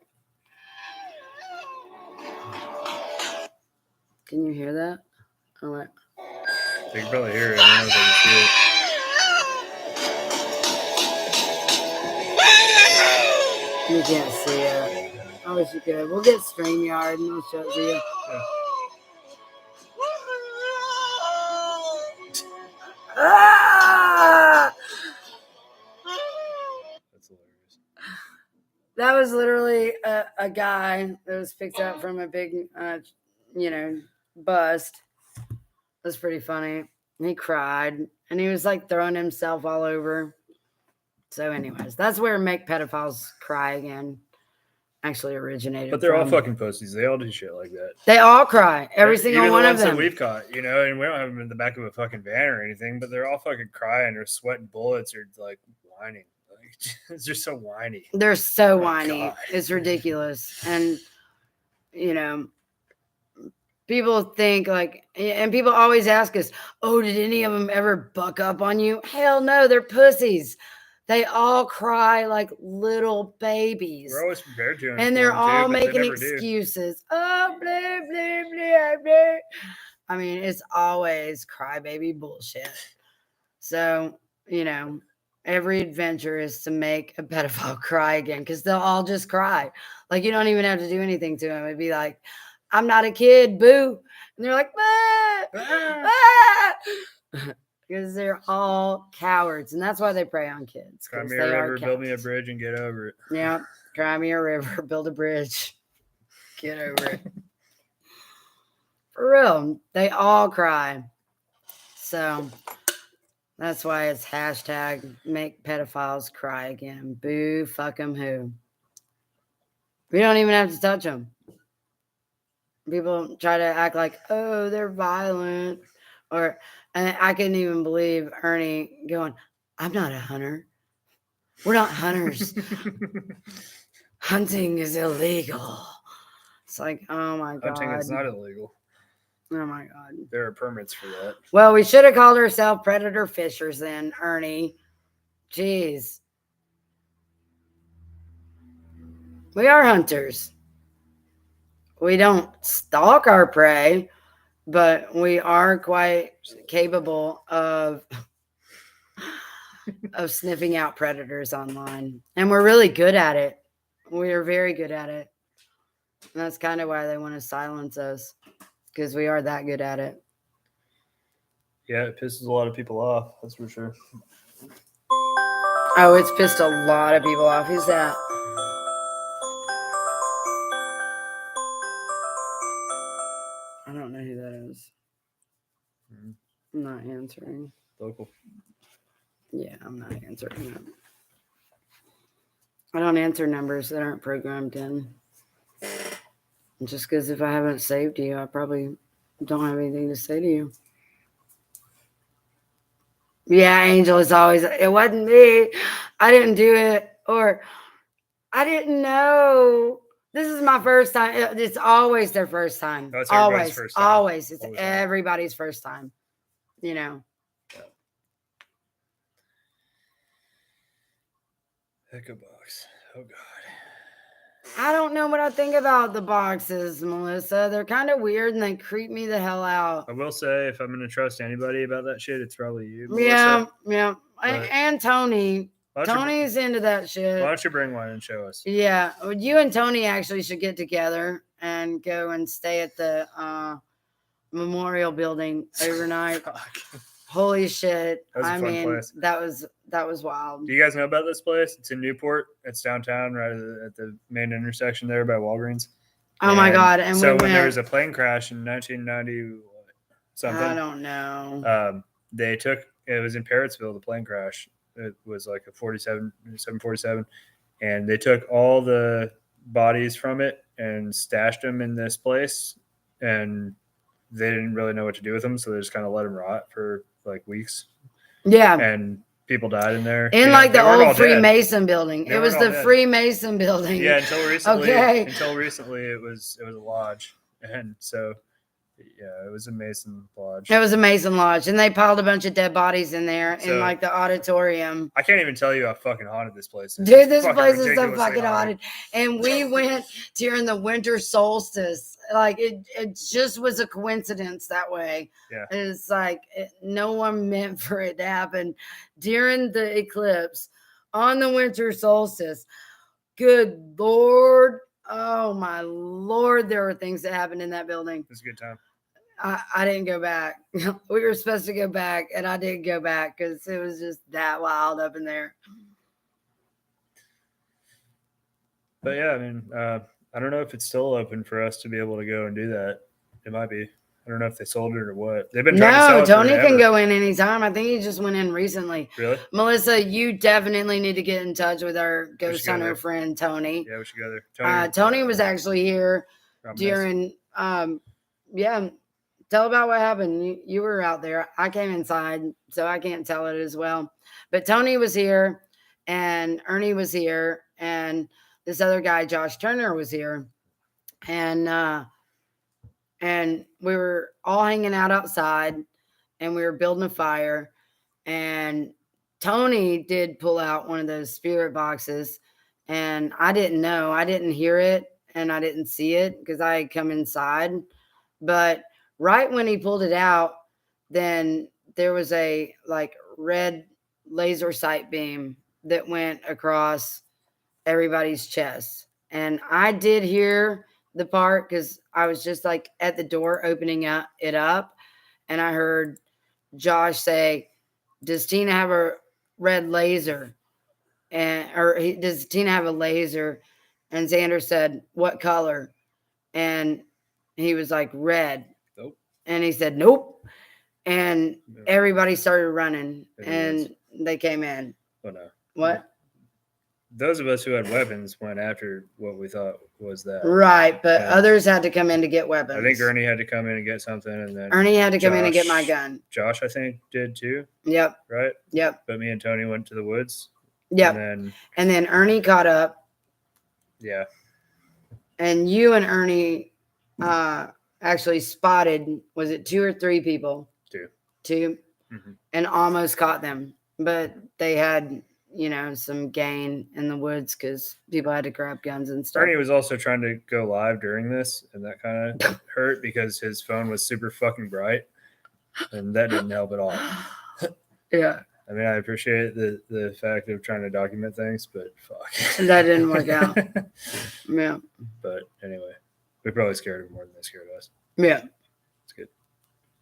Can you hear that? Oh, wait. They can probably hear it. I don't know if they can see it. You can't see it. I wish you could. We'll get StreamYard and we'll show it to you. Yeah. Ah! That's hilarious. That was literally a guy that was picked up from a big, bust. It was pretty funny. And he cried and he was like throwing himself all over. So, anyways, that's where Make Pedophiles Cry Again actually originated. But they're all from. fucking pussies. They all do shit like that. They all cry. Every single Even one the of ones them. that we've caught, and we don't have them in the back of a fucking van or anything, but they're all fucking crying or sweating bullets or like whining. Like, it's just so whiny. They're so Oh, whiny. God. It's ridiculous. And, people think and people always ask us, oh, did any of them ever buck up on you? Hell no, they're pussies. They all cry like little babies. We're always prepared to. And they're all making excuses. Oh, blah, blah, blah, blah. I mean, it's always crybaby bullshit. So, every adventure is to make a pedophile cry again because they'll all just cry. Like, you don't even have to do anything to them. It'd be like, I'm not a kid, boo. And they're like, ah, ah. Because they're all cowards. And that's why they prey on kids. Cry me a river, build me a bridge, and get over it. Yeah. Cry me a river, build a bridge. Get over it. For real. They all cry. So that's why it's hashtag Make Pedophiles Cry Again. Boo, fuck them who. We don't even have to touch them. People try to act like, oh, they're violent. And I couldn't even believe Ernie going, I'm not a hunter. We're not hunters. Hunting is illegal. It's like, oh my God. Hunting is not illegal. Oh my God. There are permits for that. Well, we should have called ourselves predator fishers then, Ernie. Jeez. We are hunters. We don't stalk our prey, but we are quite capable of sniffing out predators online. And we're really good at it. We are very good at it. And that's kind of why they want to silence us, because we are that good at it. Yeah, it pisses a lot of people off. That's for sure. Oh, it's pissed a lot of people off. Who's that? I don't know who that is. I'm not answering. Local. Yeah, I'm not answering that. I don't answer numbers that aren't programmed in. Just because if I haven't saved you, I probably don't have anything to say to you. Yeah, Angel is always, it wasn't me. I didn't do it. Or I didn't know. This is my first time. It's always their first time. No, it's always. First time. Always. It's always everybody's first time. Echo box. Oh, God. I don't know what I think about the boxes, Melissa. They're kind of weird and they creep me the hell out. I will say, if I'm going to trust anybody about that shit, it's probably you, Melissa. Yeah. But and Tony. Tony's into that shit. Why don't you bring one and show us? Yeah. You and Tony actually should get together and go and stay at the memorial building overnight. Holy shit. That was a fun place. That was wild. Do you guys know about this place? It's in Newport. It's downtown, right at the main intersection there by Walgreens. Oh my God. And so when there was a plane crash in 1990, something. I don't know. They took it was in Parrotsville, the plane crash. It was like a 747, and they took all the bodies from it and stashed them in this place, and they didn't really know what to do with them, so they just kind of let them rot for like weeks, Yeah. and people died in there. In like the old dead. Freemason building. They It was weren't all the dead. Freemason building. Yeah, until recently. Okay. Until recently, it was a lodge, and so yeah, it was a Mason lodge. It was a Mason lodge, and they piled a bunch of dead bodies in there So- in like the auditorium. I can't even tell you how fucking haunted this place is. Dude, It's this fucking place is so ridiculously fucking haunted. And we went during the winter solstice. Like it just was a coincidence that way. Yeah. It's like no one meant for it to happen during the eclipse on the winter solstice. Good Lord. Oh my Lord. There were things that happened in that building. It was a good time. I didn't go back. We were supposed to go back, and I didn't go back because it was just that wild up in there. But yeah, I mean, I don't know if it's still open for us to be able to go and do that. It might be. I don't know if they sold it or what. They've been trying to sell No, it Tony forever. can go in anytime. I think he just went in recently. Really? Melissa, you definitely need to get in touch with our ghost should go hunter there. friend Tony. Yeah, we should go there. Tony was actually here Rob Ness. during yeah. Tell about what happened. You were out there. I came inside, so I can't tell it as well. But Tony was here, and Ernie was here, and this other guy, Josh Turner, was here, and we were all hanging out outside, and we were building a fire, and Tony did pull out one of those spirit boxes, and I didn't know. I didn't hear it, and I didn't see it because I had come inside, but right when he pulled it out, then there was a like red laser sight beam that went across everybody's chest. And I did hear the part because I was just like at the door opening it up. And I heard Josh say, "Does Tina have a red laser?" Does Tina have a laser? And Xander said, "What color?" And he was like, "Red." Nope. And he said, "Nope." And No. everybody started running, It and is. they came in. Oh no. What? Those of us who had weapons went after what we thought was that. Right, but Yeah. others had to come in to get weapons. I think Ernie had to come in and get something, and then Ernie had to come in and get my Josh- gun. Josh, I think, did too. Yep, Right. yep, But me and Tony went to the woods. yep. And then Ernie caught up, yeah, and you and Ernie actually spotted, was it 2 or 3 people? 2. 2, Mhm. and almost caught them, but they had, some gain in the woods because people had to grab guns and stuff. Ernie was also trying to go live during this, and that kind of hurt because his phone was super fucking bright, and that didn't help at all. Yeah, I mean, I appreciate the fact of trying to document things, but fuck, that didn't work out. Yeah, But anyway, we probably scared him more than they scared us. yeah, It's good.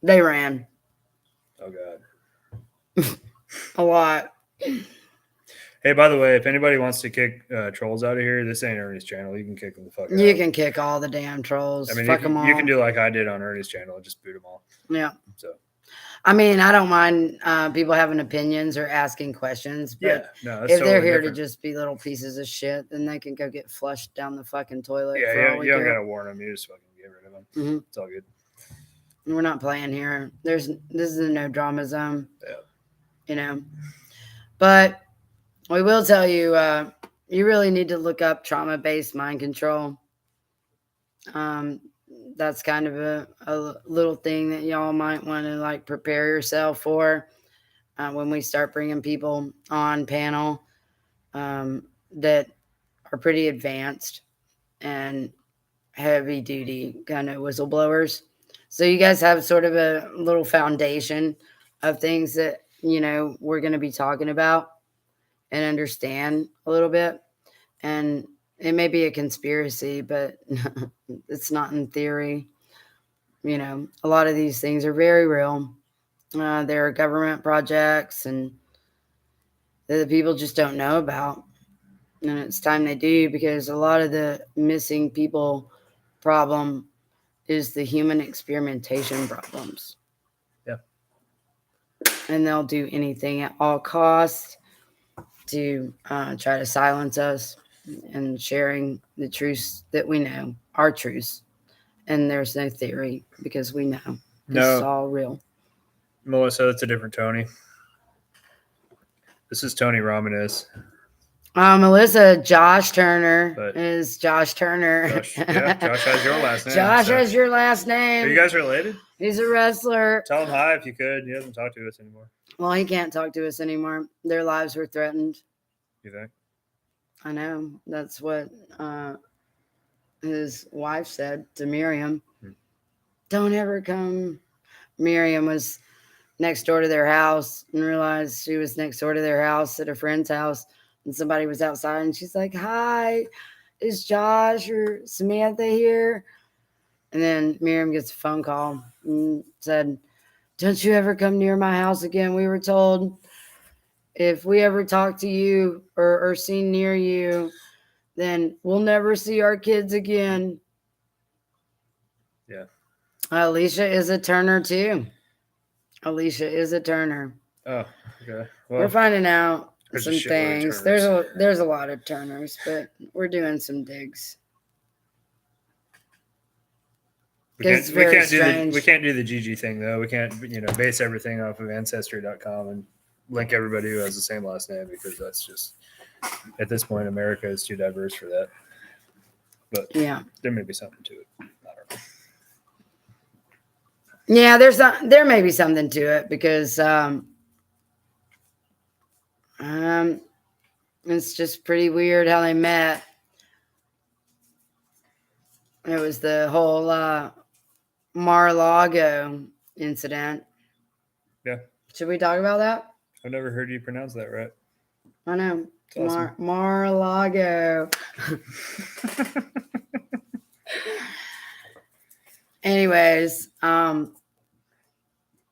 they ran Oh god. a lot. Hey, by the way, if anybody wants to kick trolls out of here, this ain't Ernie's channel. You can kick them the fuck out. You can kick all the damn trolls. I mean, Fuck them all. you can do like I did on Ernie's channel and just boot them all. Yeah. So I mean, I don't mind people having opinions or asking questions, but yeah, no, that's if they're totally here different. to just be little pieces of shit, then they can go get flushed down the fucking toilet. Yeah, for all we you don't care. gotta warn them. You just fucking get rid of them. Mhm. It's all good. We're not playing here. This is a no drama zone. Yeah. But we will tell you, you really need to look up trauma-based mind control. That's kind of a little thing that y'all might want to like prepare yourself for when we start bringing people on panel that are pretty advanced and heavy duty kind of whistleblowers. So you guys have sort of a little foundation of things that, we're going to be talking about and understand a little bit. And it may be a conspiracy, but it's not in theory. A lot of these things are very real. There are government projects and that the people just don't know about. And it's time they do, because a lot of the missing people problem is the human experimentation problems. and they'll do anything at all costs to try to silence us and sharing the truths that we know, our truths. And there's no theory because we know this is No, all real. Melissa, that's a different Tony. This is Tony Romanes. Melissa, Josh Turner But is Josh Turner. Josh has your last name. Josh so. has your last Are name. you guys related? He's a wrestler. Tell him hi if you could. He doesn't talk to us anymore. Well, he can't talk to us anymore. Their lives were threatened. You think? I know. That's what his wife said to Miriam. Don't ever come. Miriam was next door to their house and realized she was next door to their house at a friend's house, and somebody was outside, and she's like, "Hi, is Josh or Samantha here?" And then Miriam gets a phone call and said, "Don't you ever come near my house again. We were told if we ever talk to you or are seen near you, then we'll never see our kids again." Yeah. Alicia is a Turner too. Alicia is a Turner. Oh, okay. We're Well, finding out there's a some shitload of things. Turners. There's a lot of Turners, but we're doing some digs. It's very strange. We can't do the GG thing though. We can't base everything off of ancestry.com and link everybody who has the same last name because that's just at this point America is too diverse for that. But Yeah, there may be something to it. I don't know. yeah. There may be something to it because it's just pretty weird how they met. It was the whole Mar-a-Lago incident. Yeah. Should we talk about that? I've never heard you pronounce that right. I know. It's awesome. Mar-a-Lago. Anyways,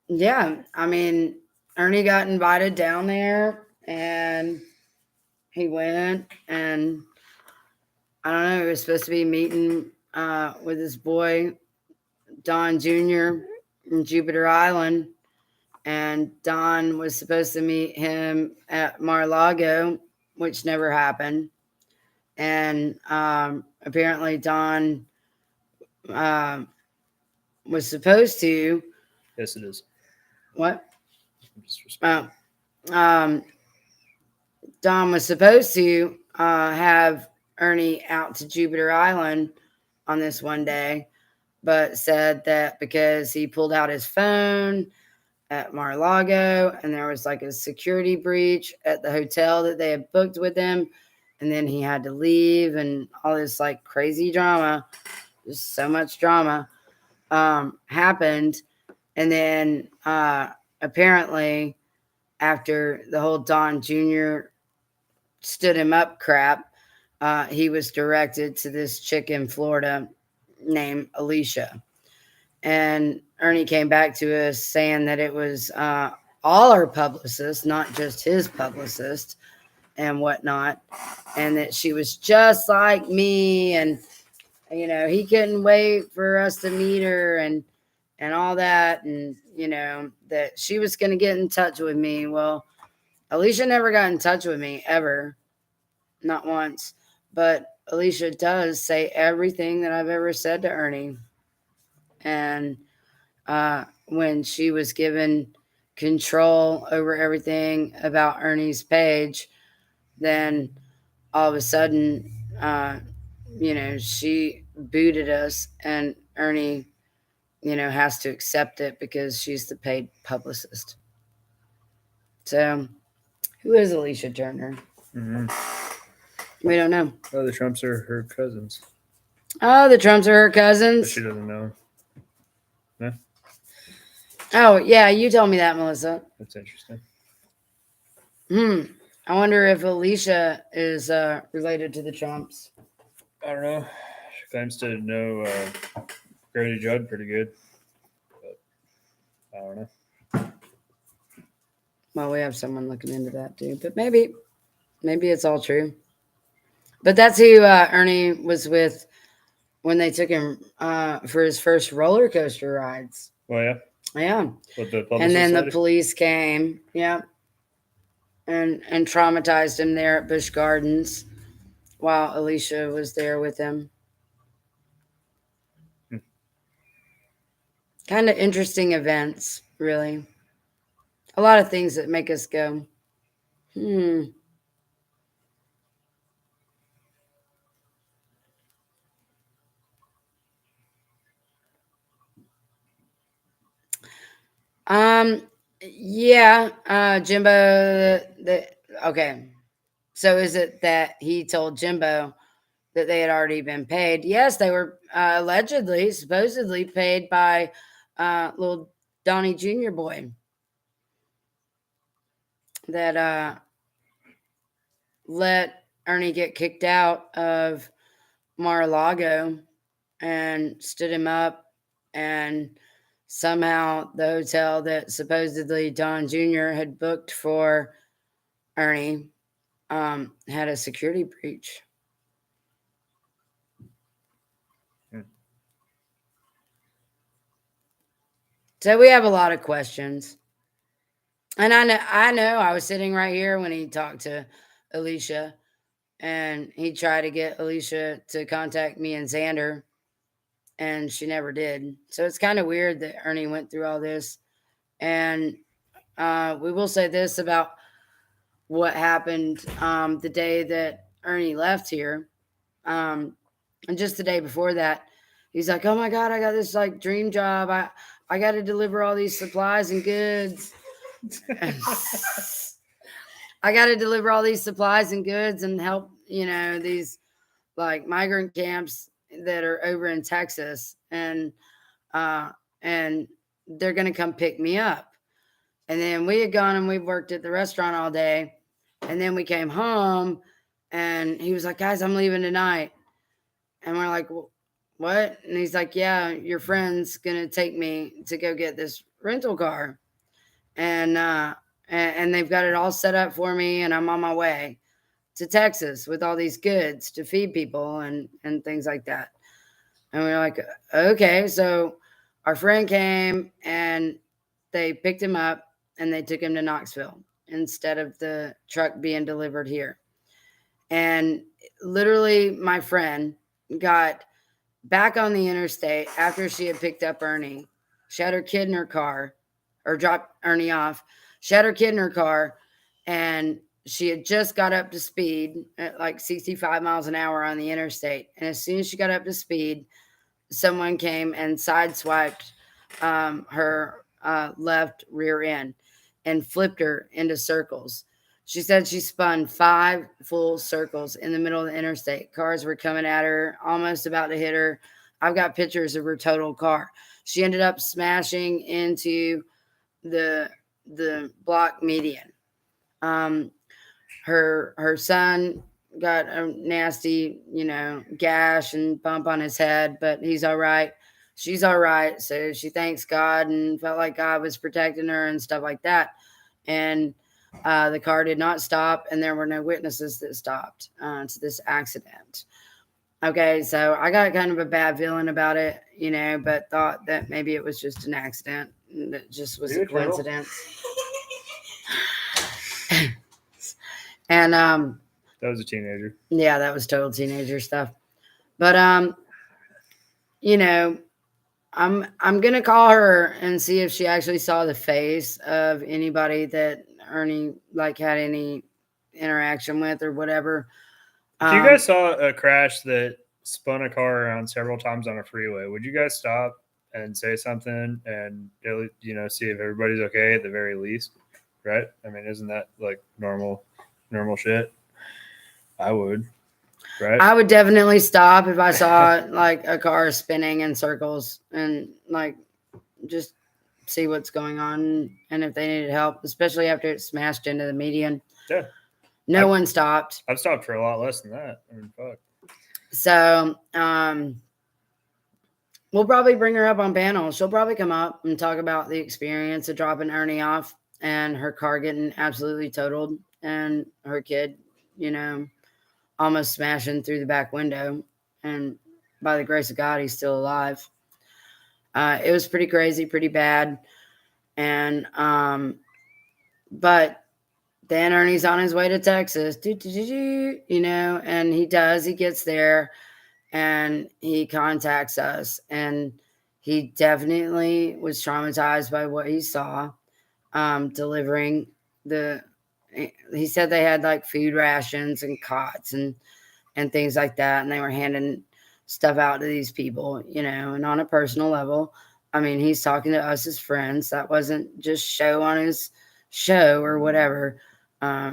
yeah, I mean, Ernie got invited down there and he went, and I don't know, he was supposed to be meeting with his boy Don Jr. in Jupiter Island, and Don was supposed to meet him at Mar-a-Lago, which never happened. And apparently Don was supposed to. Yes, it is. What? Don was supposed to have Ernie out to Jupiter Island on this one day, but said that because he pulled out his phone at Mar-a-Lago and there was like a security breach at the hotel that they had booked with him, and then he had to leave and all this like crazy drama, just so much drama happened. And then apparently after the whole Don Jr. stood him up crap, he was directed to this chick in Florida named Alicia. And Ernie came back to us saying that it was all our publicists, not just his publicist and whatnot, and that she was just like me, and he couldn't wait for us to meet her and all that, and that she was going to get in touch with me. Well, Alicia never got in touch with me ever, not once, but Alicia does say everything that I've ever said to Ernie. And when she was given control over everything about Ernie's page, then all of a sudden, she booted us, and Ernie, has to accept it because she's the paid publicist. So, who is Alicia Turner? Mm-hmm. We don't know. Oh, the Trumps are her cousins. Oh, the Trumps are her cousins? But she doesn't know. No? Oh, yeah, you told me that, Melissa. That's interesting. I wonder if Alicia is related to the Trumps. I don't know. She claims to know Grady Judd pretty good. But I don't know. Well, we have someone looking into that too. But maybe it's all true. But that's who Ernie was with when they took him for his first roller coaster rides. Well, yeah. Yeah. What the And then publicist the lady? police came, yeah, and traumatized him there at Busch Gardens while Alicia was there with him. Hmm. Kind of interesting events, really. A lot of things that make us go, hmm. Um, yeah, Jimbo, okay. So is it that he told Jimbo that they had already been paid? Yes, they were allegedly, supposedly paid by little Donnie Jr. boy that let Ernie get kicked out of Mar-a-Lago and stood him up, and somehow the hotel that supposedly Don Jr. had booked for Ernie had a security breach. Hmm. So we have a lot of questions. And I know I was sitting right here when he talked to Alicia, and he tried to get Alicia to contact me and Xander, and she never did. So it's kind of weird that Ernie went through all this. And we will say this about what happened the day that Ernie left here. Um, and just the day before that, he's like, "Oh my God, I got this like dream job. I got to deliver all these supplies and goods. I got to deliver all these supplies and goods and help, these like migrant camps that are over in Texas, uh, and they're gonna come pick me up." And then we had gone and we worked at the restaurant all day, and then we came home, and he was like, "Guys, I'm leaving tonight," and we're like, "What?" And he's like, "Yeah, your friend's gonna take me to go get this rental car, and they've got it all set up for me, and I'm on my way to Texas with all these goods to feed people and things like that." And we were like, "Okay." So our friend came and they picked him up and they took him to Knoxville instead of the truck being delivered here. And literally, my friend got back on the interstate after she had picked up Ernie. She had her kid in her car, or dropped Ernie off. She had her kid in her car, and she had just got up to speed at like 65 miles an hour on the interstate. And as soon as she got up to speed, someone came and sideswiped her left rear end and flipped her into circles. She said she spun 5 full circles in the middle of the interstate. Cars were coming at her, almost about to hit her. I've got pictures of her total car. She ended up smashing into the block median. Um, her son got a nasty, gash and bump on his head, but he's all right. She's all right. So she thanks God and felt like God was protecting her and stuff like that. And the car did not stop, and there were no witnesses that stopped to this accident. Okay, so I got kind of a bad feeling about it, but thought that maybe it was just an accident. That just was a coincidence. And That was a teenager. yeah, that was total teenager stuff. But you know, I'm gonna call her and see if she actually saw the face of anybody that Ernie like had any interaction with or whatever. If you guys saw a crash that spun a car around several times on a freeway, would you guys stop and say something and see if everybody's okay at the very least? Right? I mean, isn't that like normal shit? I would. Right? I would definitely stop if I saw like a car spinning in circles and like just see what's going on and if they needed help, especially after it smashed into the median. Yeah. No one stopped. I've stopped for a lot less than that. I mean, fuck. So, we'll probably bring her up on panel. She'll probably come up and talk about the experience of dropping Ernie off and her car getting absolutely totaled and her kid, almost smashing through the back window. And by the grace of God, he's still alive. It was pretty crazy, pretty bad. And but then Ernie's on his way to Texas, and he gets there and he contacts us, and he definitely was traumatized by what he saw, delivering the he said they had like food rations and cots and things like that, and they were handing stuff out to these people, and on a personal level, I mean, he's talking to us as friends. That wasn't just show on his show or whatever.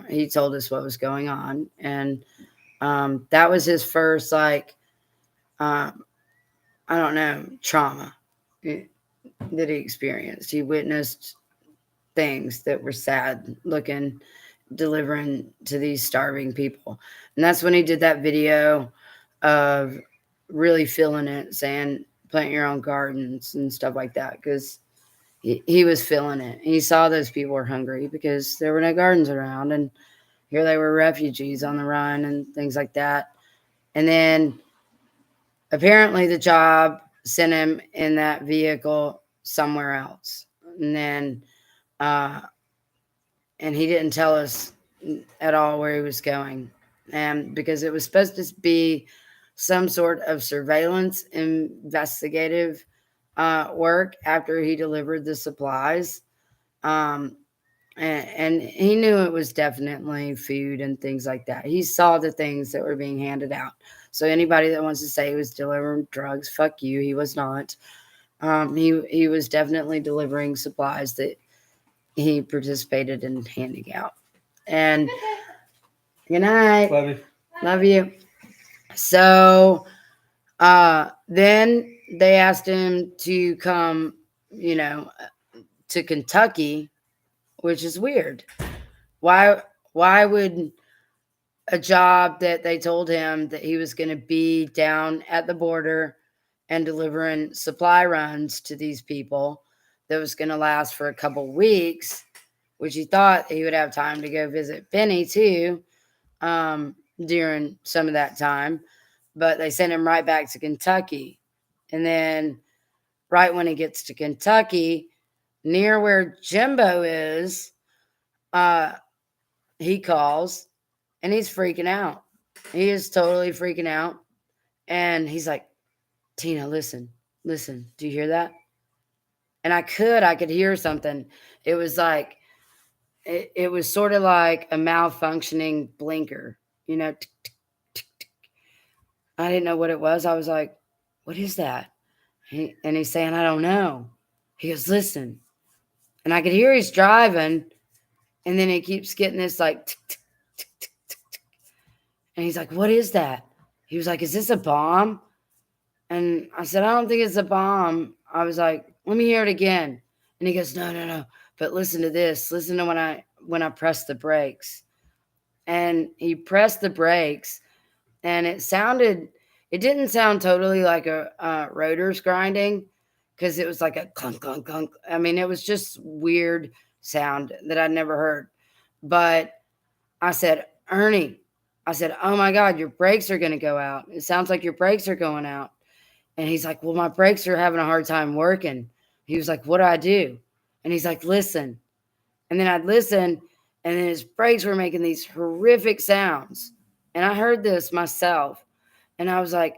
He told us what was going on, and that was his first, like, um, I don't know, trauma that he experienced. He witnessed things that were sad looking, delivering to these starving people. And that's when he did that video of really feeling it, saying, plant your own gardens and stuff like that. Because he was feeling it. He saw those people were hungry because there were no gardens around. And here they were, refugees on the run and things like that. And then apparently the job sent him in that vehicle somewhere else. And then, uh, and he didn't tell us at all where he was going. And because it was supposed to be some sort of surveillance investigative work after he delivered the supplies. Um, and he knew it was definitely food and things like that. He saw the things that were being handed out. So anybody that wants to say he was delivering drugs, fuck you. He was not. He was definitely delivering supplies that he participated in handing out. And good night. Love you. Love you. So then they asked him to come, to Kentucky, which is weird. Why would a job that they told him that he was going to be down at the border and delivering supply runs to these people that was going to last for a couple weeks, which he thought he would have time to go visit Penny too, during some of that time, but they sent him right back to Kentucky. And then right when he gets to Kentucky, near where Jimbo is, uh, he calls and he's freaking out. He is totally freaking out. And he's like, Tina, listen, do you hear that? And I could hear something. It was like, it was sort of like a malfunctioning blinker, tick, tick, tick, tick. I didn't know what it was. I was like, what is that? And he's saying, I don't know. He goes, listen. And I could hear he's driving. And then he keeps getting this like, tick, tick, tick, tick, tick, tick. And he's like, what is that? He was like, is this a bomb? And I said, I don't think it's a bomb. I was like, let me hear it again. And he goes, no, no, no. But listen to this. Listen to when I press the brakes. And he pressed the brakes, and it didn't sound totally like a rotors grinding, because it was like a clunk, clunk, clunk. I mean, it was just weird sound that I'd never heard. But I said, Ernie, I said, oh my God, your brakes are going to go out. It sounds like your brakes are going out. And he's like, well, my brakes are having a hard time working. He was like, what do I do? And he's like, listen. And then I'd listen, and then his brakes were making these horrific sounds. And I heard this myself. And I was like,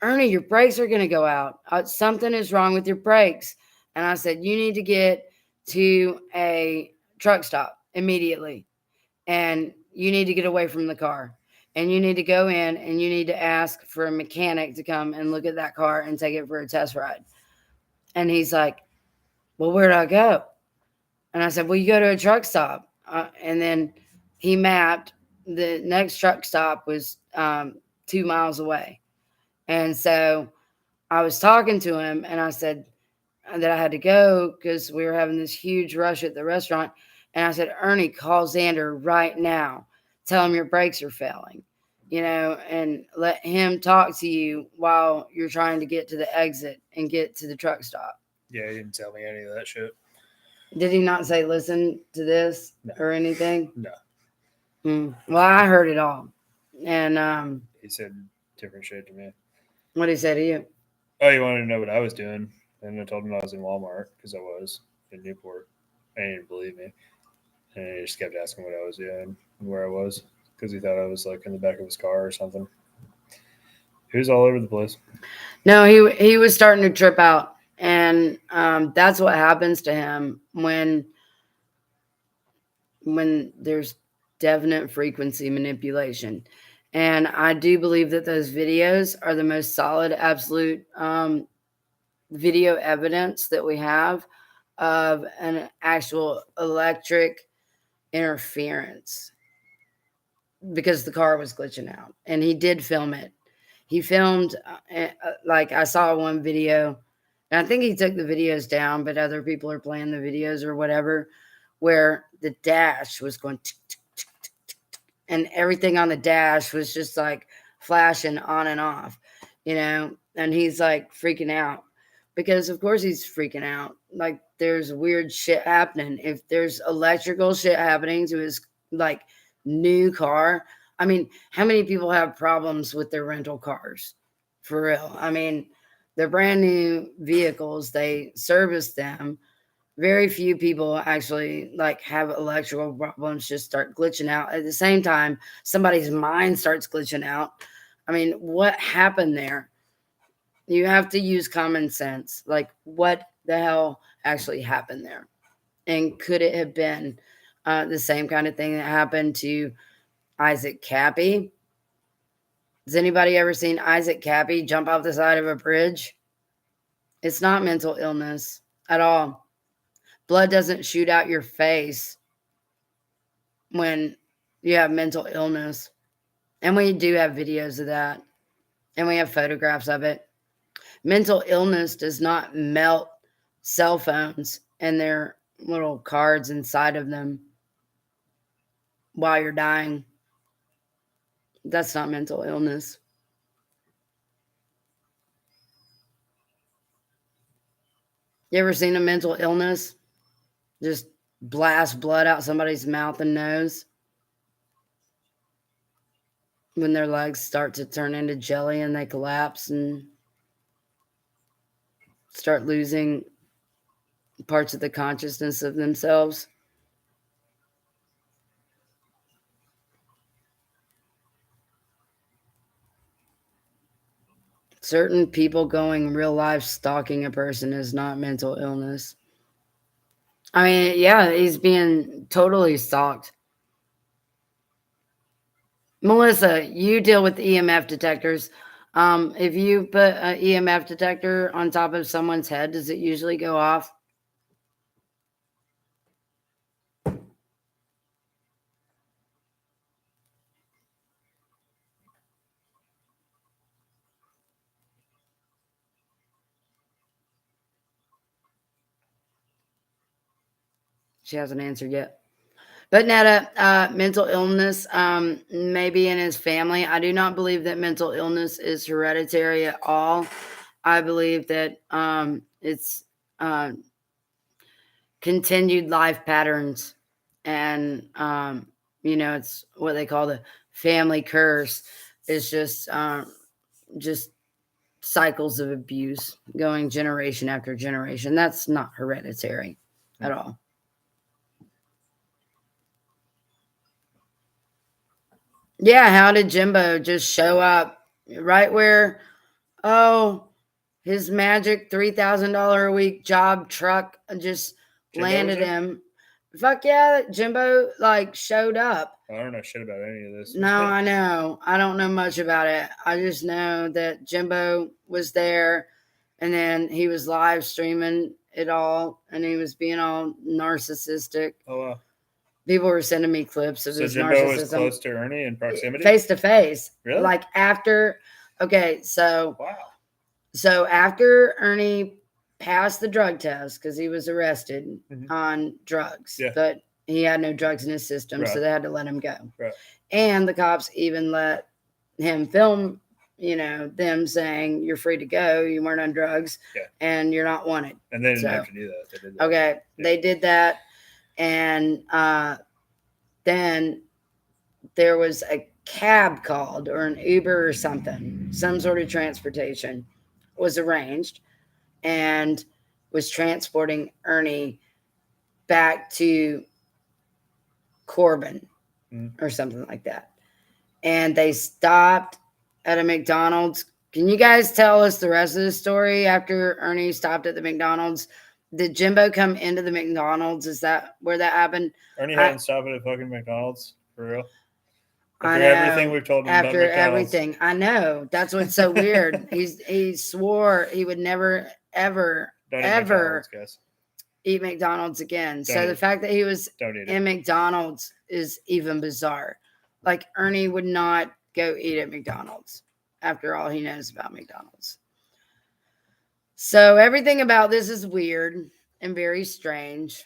Ernie, your brakes are going to go out. Something is wrong with your brakes. And I said, you need to get to a truck stop immediately. And you need to get away from the car. And you need to go in and you need to ask for a mechanic to come and look at that car and take it for a test ride. And he's like, well, where do I go? And I said, well, you go to a truck stop. And then he mapped the next truck stop was 2 miles away. And so I was talking to him, and I said that I had to go because we were having this huge rush at the restaurant. And I said, Ernie, call Xander right now. Tell him your brakes are failing, and let him talk to you while you're trying to get to the exit and get to the truck stop. Yeah, he didn't tell me any of that shit. Did he not say, listen to this No. or anything? No. Well, I heard it all. And He said different shit to me. what did he say to you? Oh, he wanted to know what I was doing. And I told him I was in Walmart because I was in Newport. and he didn't believe me, and he just kept asking what I was doing and where I was because he thought I was like in the back of his car or something. He was all over the place. No, he was starting to trip out, and that's what happens to him when there's definite frequency manipulation. And I do believe that those videos are the most solid, absolute video evidence that we have of an actual electric interference because the car was glitching out. And he did film it. He filmed, like, I saw one video, and I think he took the videos down, but other people are playing the videos or whatever, where the dash was going tick, tick, tick, tick, tick, tick, and everything on the dash was just like flashing on and off, and he's like freaking out because, of course, he's freaking out. Like, there's weird shit happening. If there's electrical shit happening to his like new car, I mean, how many people have problems with their rental cars? For real. I mean, they're brand new vehicles, they service them. Very few people actually like have electrical problems just start glitching out. At the same time, somebody's mind starts glitching out. I mean, what happened there? You have to use common sense. Like, what the hell actually happened there? And could it have been the same kind of thing that happened to Isaac Cappy? Has anybody ever seen Isaac Cappy jump off the side of a bridge? It's not mental illness at all. Blood doesn't shoot out your face when you have mental illness. And we do have videos of that, and we have photographs of it. Mental illness does not melt cell phones and their little cards inside of them while you're dying. That's not mental illness. You ever seen a mental illness just blast blood out somebody's mouth and nose when their legs start to turn into jelly and they collapse and start losing parts of the consciousness of themselves? Certain people going real life stalking a person is not mental illness. I mean, yeah, he's being totally stalked. Melissa, you deal with EMF detectors. If you put an EMF detector on top of someone's head, does it usually go off? She hasn't answered yet. But Netta, mental illness, maybe in his family. I do not believe that mental illness is hereditary at all. I believe that it's continued life patterns, and it's what they call the family curse. It's just cycles of abuse going generation after generation. That's not hereditary at all. Yeah, how did Jimbo just show up right where, oh, his magic $3,000 a week job truck just Jimbo landed was it? him? Fuck yeah, Jimbo like showed up. I don't know shit about any of this. No, I know. I don't know much about it. I just know that Jimbo was there, and then he was live streaming it all, and he was being all narcissistic. Oh wow. People were sending me clips of So his Jimbo narcissism was close to Ernie in proximity. face to face. Really? Like after, okay, so Wow. so after Ernie passed the drug test because he was arrested on drugs, Yeah. but he had no drugs in his system, so Right. they had to let him go. Right. And the cops even let him film, them saying you're free to go, you weren't on drugs, Yeah. and you're not wanted. And they didn't So, have to do that. They did that. Okay, Yeah. they did that, and then there was a cab called or an Uber or something, some sort of transportation was arranged and was transporting Ernie back to Corbin Mm. or something like that. And they stopped at a McDonald's. Can you guys tell us the rest of the story after Ernie stopped at the McDonald's? Did Jimbo come into the McDonald's? Is that where that happened? Ernie I, hadn't stopped at a fucking McDonald's for real. I After everything know. we've told him about After McDonald's. everything, I know. That's what's so weird. He swore he would never, ever, Don't eat ever McDonald's, guys. eat McDonald's again. Don't So the eat. fact that he was Don't eat it. in McDonald's is even bizarre. Like Ernie would not go eat at McDonald's after all he knows about McDonald's. So everything about this is weird and very strange.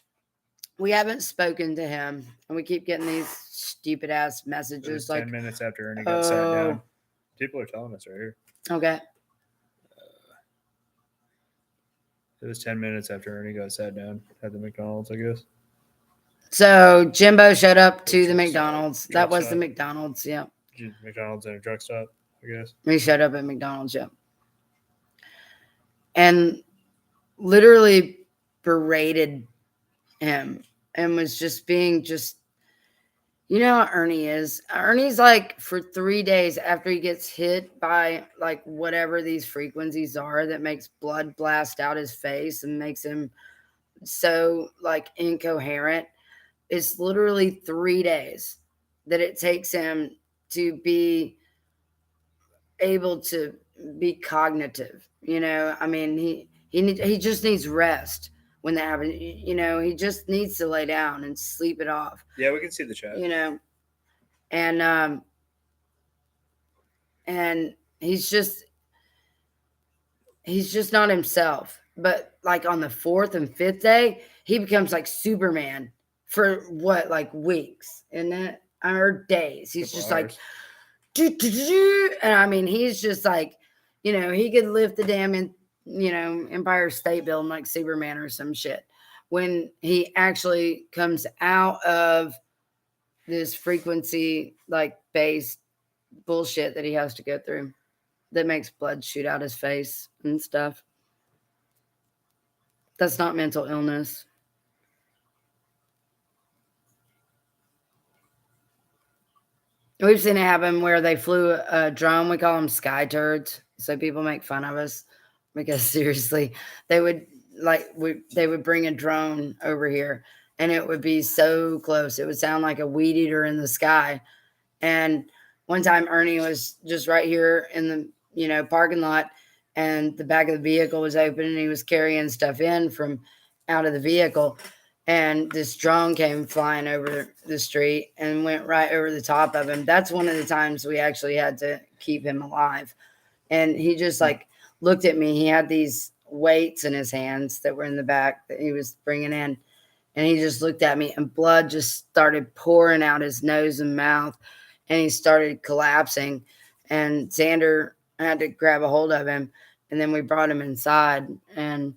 We haven't spoken to him, and we keep getting these stupid ass It was messages 10 like, minutes after Ernie got sat down. "Oh, People are telling us right here. okay." It was 10 minutes after Ernie got sat down at the McDonald's, I guess. So Jimbo showed up to the Truck McDonald's. stop. That Truck was the stop. McDonald's. Yeah, McDonald's and a truck stop, I guess. he showed up at McDonald's. Yeah, and literally berated him and was just being just, you know how Ernie is. Ernie's like, for 3 days after he gets hit by like whatever these frequencies are that makes blood blast out his face and makes him so like incoherent, it's literally 3 days that it takes him to be able to be cognitive. I mean, he just needs rest when that happens. He just needs to lay down and sleep it off. Yeah, we can see the chat. And and he's just not himself. But like on the 4th and 5th day, he becomes like Superman for what, like weeks, isn't it? Or days. He's just like, and I mean, he's just like, he could lift the damn Empire State Building like Superman or some shit. When he actually comes out of this frequency like based bullshit that he has to go through that makes blood shoot out his face and stuff. That's not mental illness. We've seen it happen where they flew a drone. We call them sky turds. So people make fun of us because seriously, they would bring a drone over here and it would be so close. It would sound like a weed eater in the sky. And one time Ernie was just right here in the, parking lot, and the back of the vehicle was open and he was carrying stuff in from out of the vehicle. And this drone came flying over the street and went right over the top of him. That's one of the times we actually had to keep him alive. And he just like looked at me. He had these weights in his hands that were in the back that he was bringing in. And he just looked at me and blood just started pouring out his nose and mouth. And he started collapsing. And Xander had to grab a hold of him. And then we brought him inside. And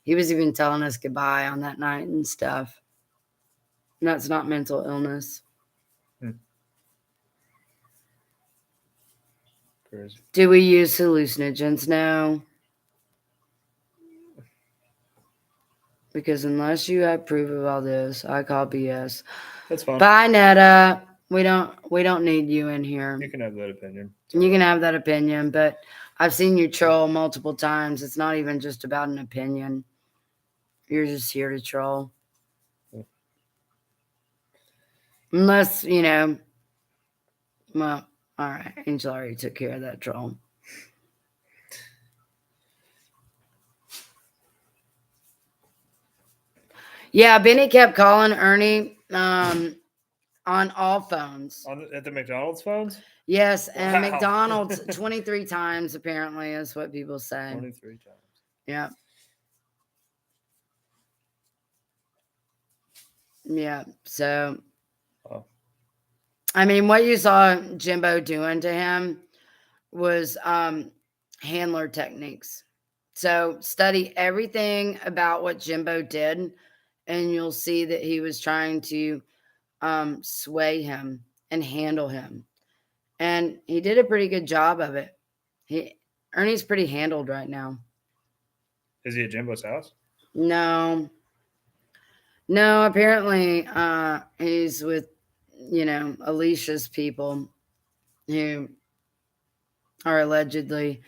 he was even telling us goodbye on that night and stuff. And that's not mental illness. Crazy. Do we use hallucinogens? No. Because unless you have proof of all this, I call BS. That's fine. Bye, Netta. We don't need you in here. You can have that opinion. You can have that opinion, but I've seen you troll multiple times. It's not even just about an opinion. You're just here to troll. Unless, well, all right. Angel already took care of that troll. Yeah, Benny kept calling Ernie on all phones. At the McDonald's phones? Yes, and Wow. McDonald's 23 times apparently is what people say. 23 times. Yeah. Yeah. So, I mean, what you saw Jimbo doing to him was handler techniques. So study everything about what Jimbo did, and you'll see that he was trying to sway him and handle him. And he did a pretty good job of it. Ernie's pretty handled right now. Is he at Jimbo's house? No. No, apparently he's with, Alicia's people who are allegedly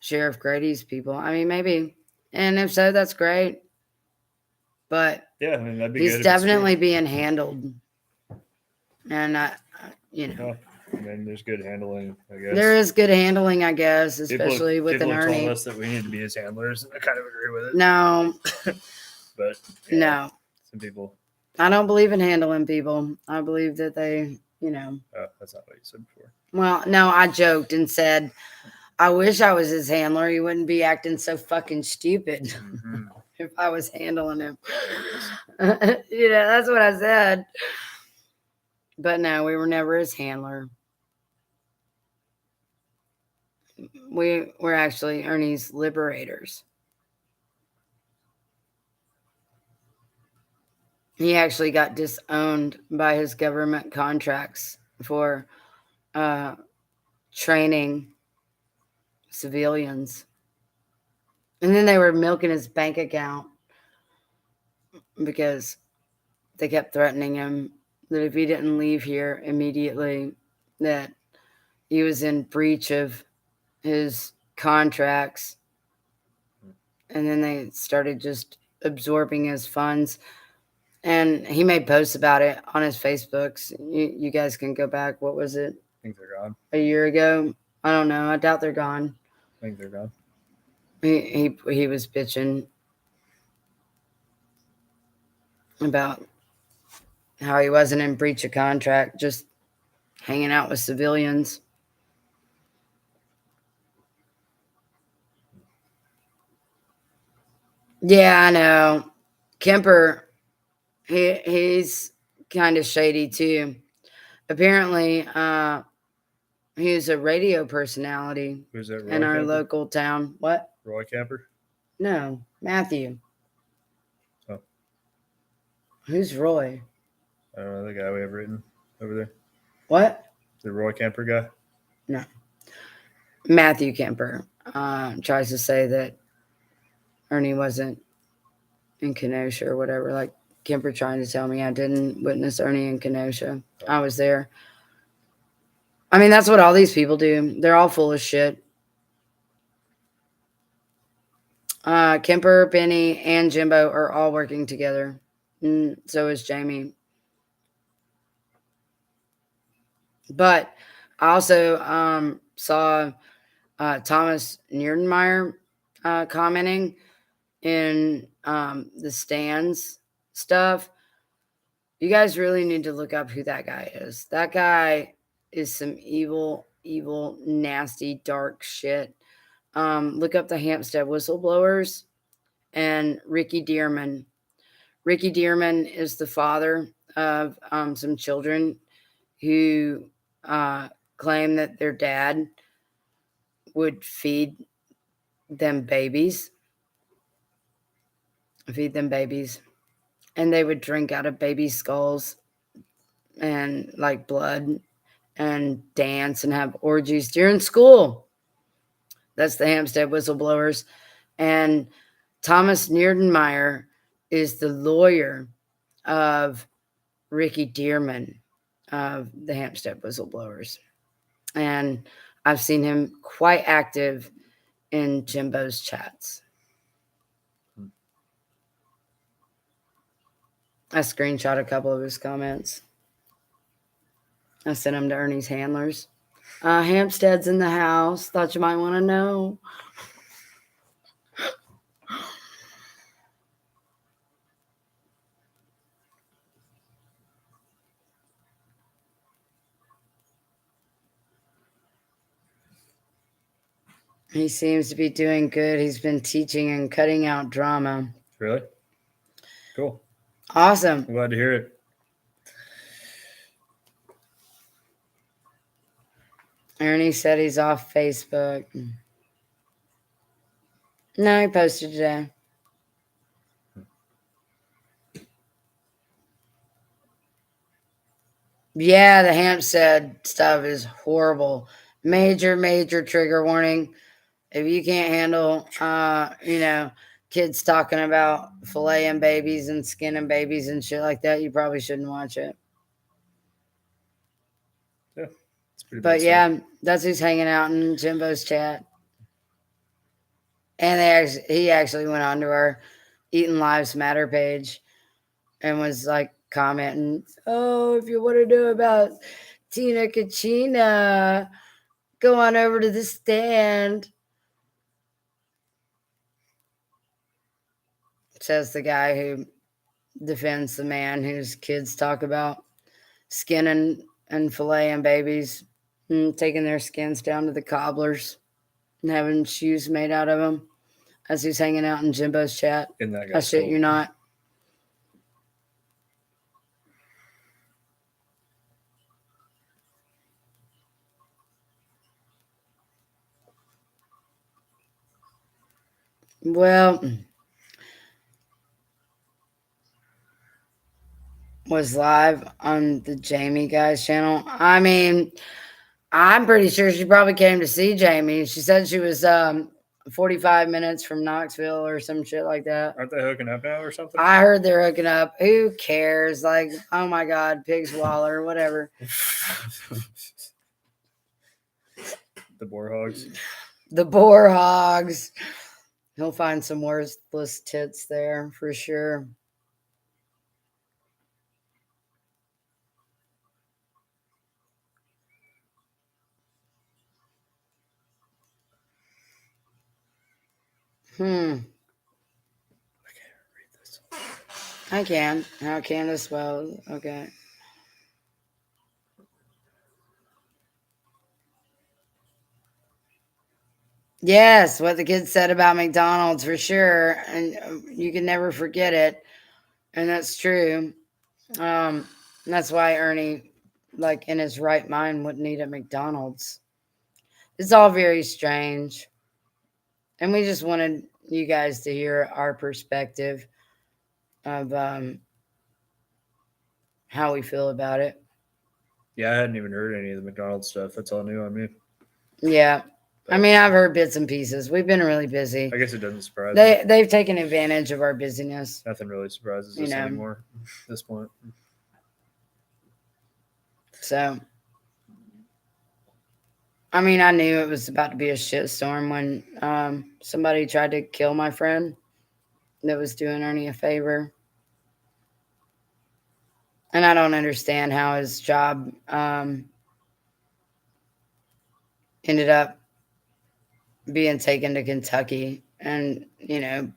Sheriff Grady's people. I mean, maybe. And if so, that's great. But Yeah, I mean that'd be he's good if it's true. definitely being handled. And, Well, I mean, there's good handling, I there guess. is good handling, I guess, People especially with people an have told Ernie. us that we need to be his handlers, and I kind of agree with No, it. But no. some people. I don't believe in handling people. I believe that they, Oh, that's not what you said before. well, no, I joked and said, I wish I was his handler. He wouldn't be acting so fucking stupid Mm-hmm. if I was handling him. There it is. That's what I said. But no, we were never his handler. We were actually Ernie's liberators. He actually got disowned by his government contracts for uh, training civilians. And then they were milking his bank account because they kept threatening him that if he didn't leave here immediately, that he was in breach of his contracts. And then they started just absorbing his funds. And he made posts about it on his Facebooks. You guys can go back. What was it? I think they're gone. A year ago? I don't know. I doubt they're gone. I think they're gone. He was bitching about how he wasn't in breach of contract, just hanging out with civilians. Yeah, I know. Kemper, he's kind of shady too. Apparently, he's a radio personality Who's that? in Roy our Camper? local town. What? Roy Camper? No, Matthew. Oh, Who's Roy? I don't know the guy we have written over there. What? The Roy Camper guy. No. Matthew Kemper tries to say that Ernie wasn't in Kenosha or whatever. Like Kemper trying to tell me I didn't witness Ernie in Kenosha. I was there. I mean, that's what all these people do. They're all full of shit. Kemper, Benny, and Jimbo are all working together. So is Jamie. But I also saw Thomas Nierenmeyer commenting in the stands stuff. You guys really need to look up who that guy is. That guy is some evil, evil, nasty, dark shit. Look up the Hampstead whistleblowers and Ricky Dearman. Ricky Dearman is the father of some children who uh, claim that their dad would them babies, feed them babies, and they would drink out of baby skulls and like blood and dance and have orgies during school. That's the Hampstead whistleblowers. And Thomas Nierenmeyer is the lawyer of Ricky Dearman of the Hampstead whistleblowers. And I've seen him quite active in Jimbo's chats. I screenshot a couple of his comments. I sent them to Ernie's handlers. Hampstead's in the house. Thought you might want to know. He seems to be doing good. He's been teaching and cutting out drama. Really? Cool. Awesome. I'm glad to hear it. Ernie said he's off Facebook. No, he posted today. Yeah, the Hampstead stuff is horrible. Major, major trigger warning. If you can't handle, kids talking about filleting babies and skinning babies and shit like that, you probably shouldn't watch it. Yeah, it's pretty bad But stuff. yeah, that's who's hanging out in Jimbo's chat. And he actually went onto our Eating Lives Matter page and was like commenting, "Oh, if you want to know about Tina Kachina, go on over to the stand." Says the guy who defends the man whose kids talk about skinning and filleting babies and taking their skins down to the cobblers and having shoes made out of them as he's hanging out in Jimbo's chat. And that I guy's shit cool. you not. Well, was live on the Jamie guys channel. I mean, I'm pretty sure she probably came to see Jamie. She said she was 45 minutes from Knoxville or some shit like that. Aren't they hooking up now or something? I heard they're hooking up. Who cares? Like, oh my God, Pig's Waller, whatever. The boar hogs. The boar hogs. He'll find some worthless tits there for sure. I can't read this. I can. How can I spell? Okay. Yes, what the kids said about McDonald's for sure, and you can never forget it, and that's true. That's why Ernie, like in his right mind, wouldn't eat at McDonald's. It's all very strange, and we just wanted you guys to hear our perspective of how we feel about it. Yeah, I hadn't even heard any of the McDonald's stuff. That's all new on me. Yeah, But I mean, I've heard bits and pieces. We've been really busy. I guess it doesn't surprise me. They've taken advantage of our busyness. Nothing really surprises You us know. anymore at this point. So, I mean, I knew it was about to be a shitstorm when somebody tried to kill my friend that was doing Ernie a favor. And I don't understand how his job ended up being taken to Kentucky. And, you know,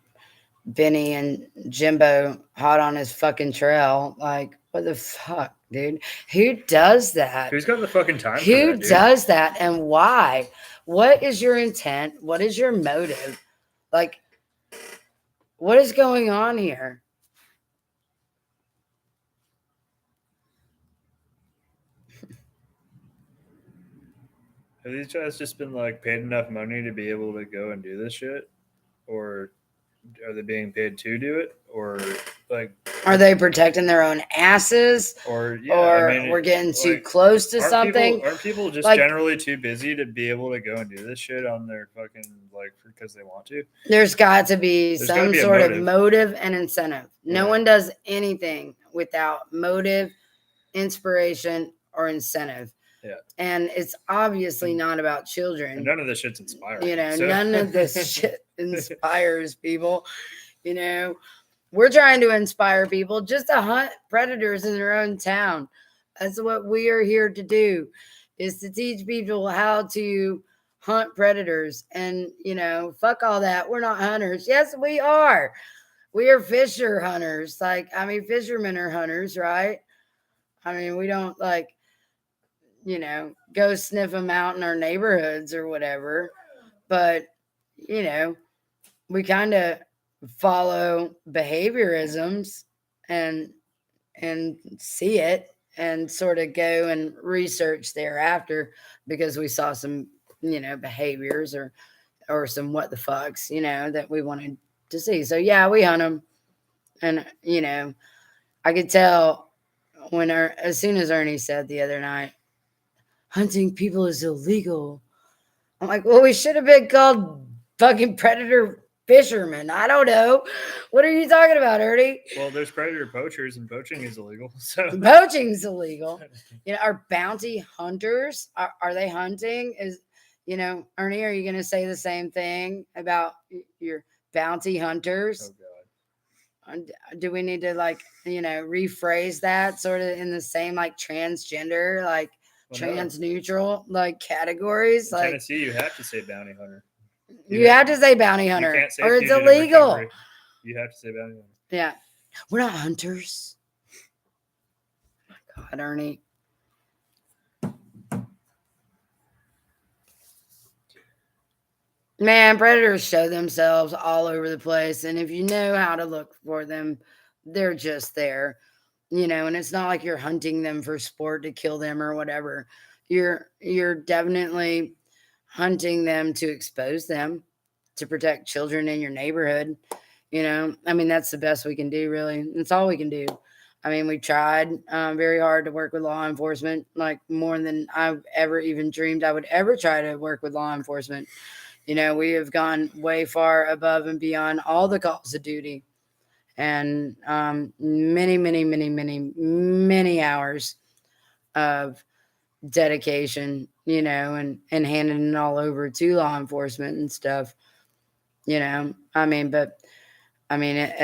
Benny and Jimbo hot on his fucking trail. Like, what the fuck, dude? Who does that? Who's got the fucking time for Who that, dude? does that and why? What is your intent? What is your motive? Like, what is going on here? Have these guys just been like paid enough money to be able to go and do this shit? Or are they being paid to do it? Or like Are they protecting their own asses? or yeah, Or I mean, we're getting too like, close to something? Aren't people just Like- generally too busy to be able to go and do this shit on their fucking like because they want to? There's got to be There's gotta some be a sort of motive. motive and incentive. No Yeah. one does anything without motive, inspiration, or incentive. Yeah. And it's obviously not about And children. none of this shit's inspiring. You know, so- none of this shit inspires people. You know, we're trying to inspire people just to hunt predators in their own town. That's what we are here to do, is to teach people how to hunt predators. And, you know, fuck all that. We're not hunters. Yes, we are. We are fisher hunters. Like, I mean, fishermen are hunters, right? I mean, we don't like, you know, go sniff them out in our neighborhoods or whatever. But, you know, we kind of follow behaviorisms and see it and sort of go and research thereafter because we saw some, you know, behaviors or some what the fucks, you know, that we wanted to see. So yeah, we hunt them. And, you know, I could tell when as soon as Ernie said the other night, hunting people is illegal. I'm like, well, we should have been called fucking predator fishermen. I don't know. What are you talking about, Ernie? Well, there's predator poachers, and poaching is illegal. So Poaching's illegal. Are bounty hunters? Are they hunting? Ernie, are you going to say the same thing about your bounty hunters? oh god. Do we need to rephrase that sort of in the same like transgender, like Well, trans neutral like categories? In Like Tennessee, you have to say bounty hunter. you have to say bounty You hunter, can't say or it's fugitive illegal. recovery. You have to say bounty hunter. Yeah, we're not hunters. Oh my God, Ernie. Man, predators show themselves all over the place, and if you know how to look for them, they're just there. And it's not like you're hunting them for sport to kill them or whatever. You're definitely hunting them to expose them, to protect children in your neighborhood. I mean, that's the best we can do, really. That's all we can do. I mean, we tried very hard to work with law enforcement, like more than I've ever even dreamed I would ever try to work with law enforcement. We have gone way far above and beyond all the calls of duty, and many, many, many, many, many hours of dedication, and handing it all over to law enforcement and stuff. But at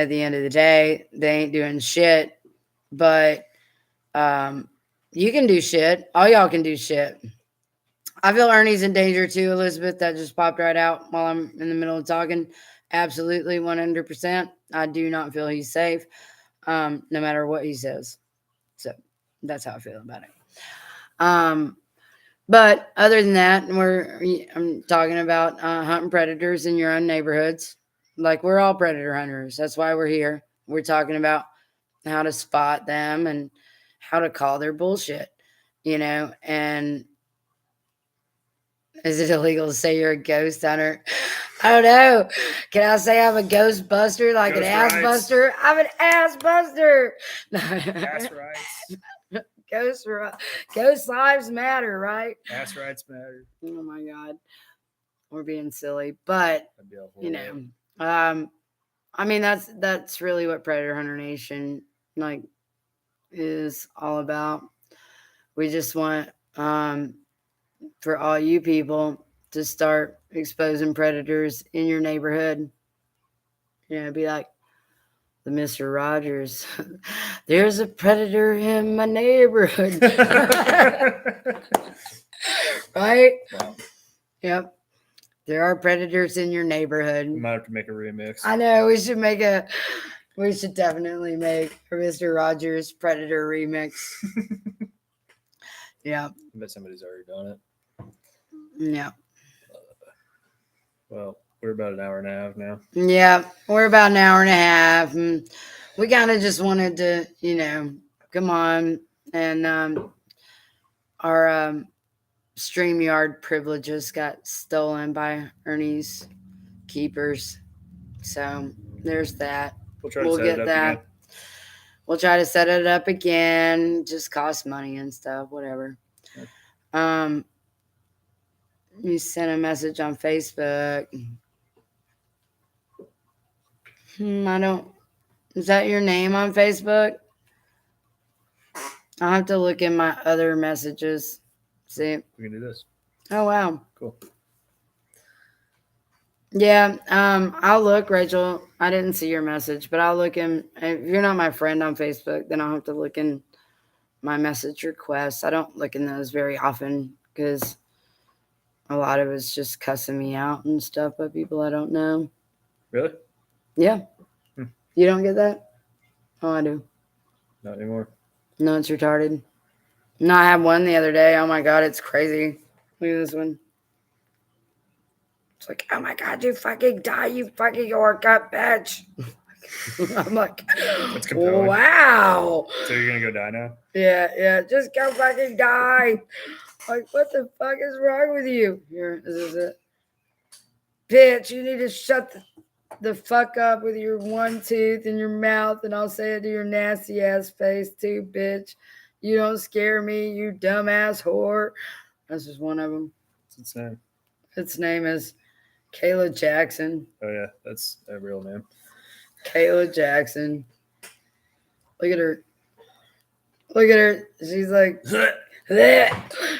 the end of the day, they ain't doing shit. But you can do shit. All y'all can do shit. I feel Ernie's in danger too, Elizabeth. That just popped right out while I'm in the middle of talking. Absolutely, 100%. I do not feel he's safe, no matter what he says. So that's how I feel about it. But other than that, I'm talking about hunting predators in your own neighborhoods. Like we're all predator hunters. That's why we're here. We're talking about how to spot them and how to call their bullshit. And is it illegal to say you're a ghost hunter? I don't know. Can I say I'm a ghost buster, like Ghost an ass rights. buster? I'm an ass buster. Ass rights. Ghost lives matter, right? Ass rights matter. Oh my God, we're being silly, but That'd be a whole I mean that's really what Predator Hunter Nation like is all about. We just want for all you people to start exposing predators in your neighborhood. Be like the Mr. Rogers. There's a predator in my neighborhood. Right? Wow. Yep. There are predators in your neighborhood. We might have to make a remix. I know we should definitely make a Mr. Rogers Predator remix. Yeah. I bet somebody's already done it. Yeah. Well, we're about an hour and a half now. Yeah, we're about an hour and a half, and we kind of just wanted to, come on, and our StreamYard privileges got stolen by Ernie's keepers, so there's that. We'll try to set it up again. We'll try to set it up again. Just costs money and stuff, whatever. Yeah. You sent a message on Facebook. I don't. Is that your name on Facebook? I'll have to look in my other messages. See. We can do this. Oh wow. Cool. Yeah. I'll look, Rachel. I didn't see your message, but I'll look in. If you're not my friend on Facebook, then I'll have to look in my message requests. I don't look in those very often because a lot of it's just cussing me out and stuff by people I don't know. Really? Yeah. You don't get that? Oh, I do. Not anymore. No, it's retarded. No, I had one the other day. Oh my God, it's crazy. Look at this one. It's like, oh my God, you fucking die, you fucking orca bitch. I'm like, that's compelling. Wow. So you're gonna go die now? Yeah. Just go fucking die. Like, what the fuck is wrong with you? Here, this is it. Bitch, you need to shut the fuck up with your one tooth in your mouth, and I'll say it to your nasty ass face too, bitch. You don't scare me, you dumbass whore. That's just one of them. What's its name? Its name is Kayla Jackson. Oh yeah, that's a real name. Kayla Jackson. Look at her. Look at her. She's like,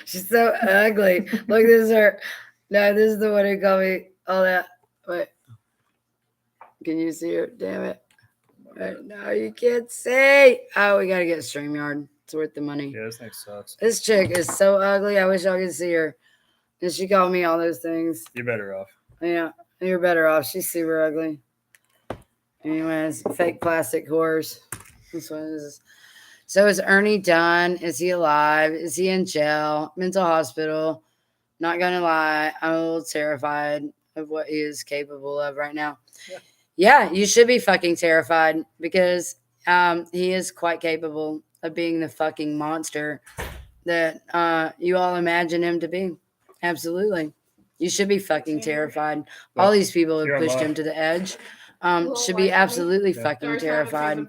she's so ugly. Look, this is her. No, this is the one who called me all that. Wait. Can you see her? Damn it. Wait, no, you can't see. Oh, we got to get StreamYard. It's worth the money. Yeah, this thing sucks. This chick is so ugly. I wish I could see her. And she called me all those things. You're better off. Yeah, you're better off. She's super ugly. Anyways, fake plastic horse. This one is. So is Ernie done? Is he alive? Is he in jail? Mental hospital? Not gonna lie, I'm a little terrified of what he is capable of right now. Yeah, you should be fucking terrified because he is quite capable of being the fucking monster that you all imagine him to be. Absolutely. You should be fucking terrified. All these people have pushed him to the edge. Should be absolutely fucking terrified.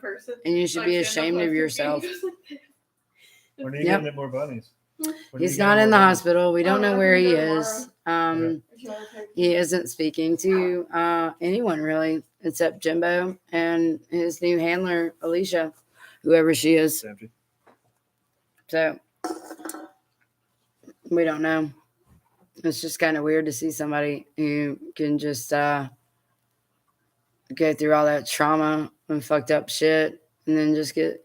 And you should be ashamed of yourself. When are you getting more bunnies? He's not in the hospital. We don't know where he is. He isn't speaking to anyone really except Jimbo and his new handler, Alicia, whoever she is. So we don't know. It's just kind of weird to see somebody who can just go through all that trauma and fucked up shit and then just get,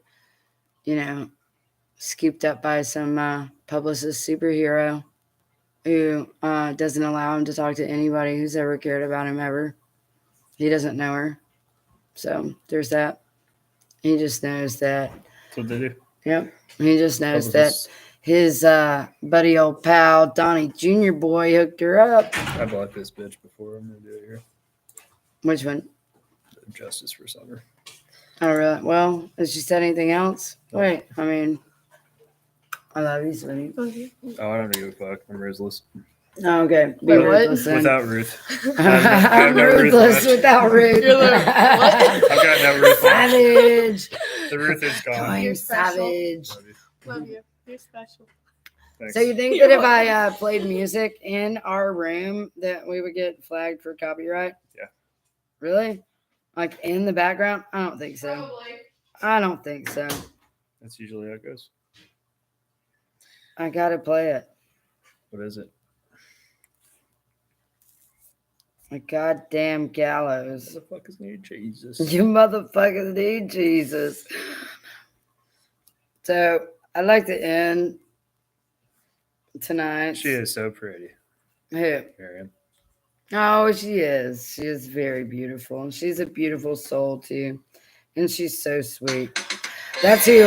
scooped up by some publicist superhero who doesn't allow him to talk to anybody who's ever cared about him ever. He doesn't know her. So there's that. He just knows that. That's what they do. Yep. He just knows that his buddy old pal, Donnie Jr. boy, hooked her up. I bought this bitch before. I'm going to do it here. Which one? Justice for Summer. Oh, really? Well, has she said anything else? Wait, I mean, I love you, sweetie. Oh, I don't give a fuck. I'm ruthless. Oh, okay. Wait, what? ruthless then. Without Ruth. I'm no Ruth ruthless left. without Ruth. You're like, what? I've got no Ruth left. Savage. The Ruth is gone. I'm You're special. savage. Love you. You're special. Thanks. So you think that if I played music in our room that we would get flagged for copyright? Yeah. Really? Like in the background? I don't think so. Probably. I don't think so. That's usually how it goes. I gotta play it. What is it? A goddamn gallows. Motherfuckers need Jesus. You motherfuckers need Jesus. So I'd like to end tonight. She is so pretty. Who? Miriam. Oh, she is. She is very beautiful. She's a beautiful soul too. And she's so sweet. That's who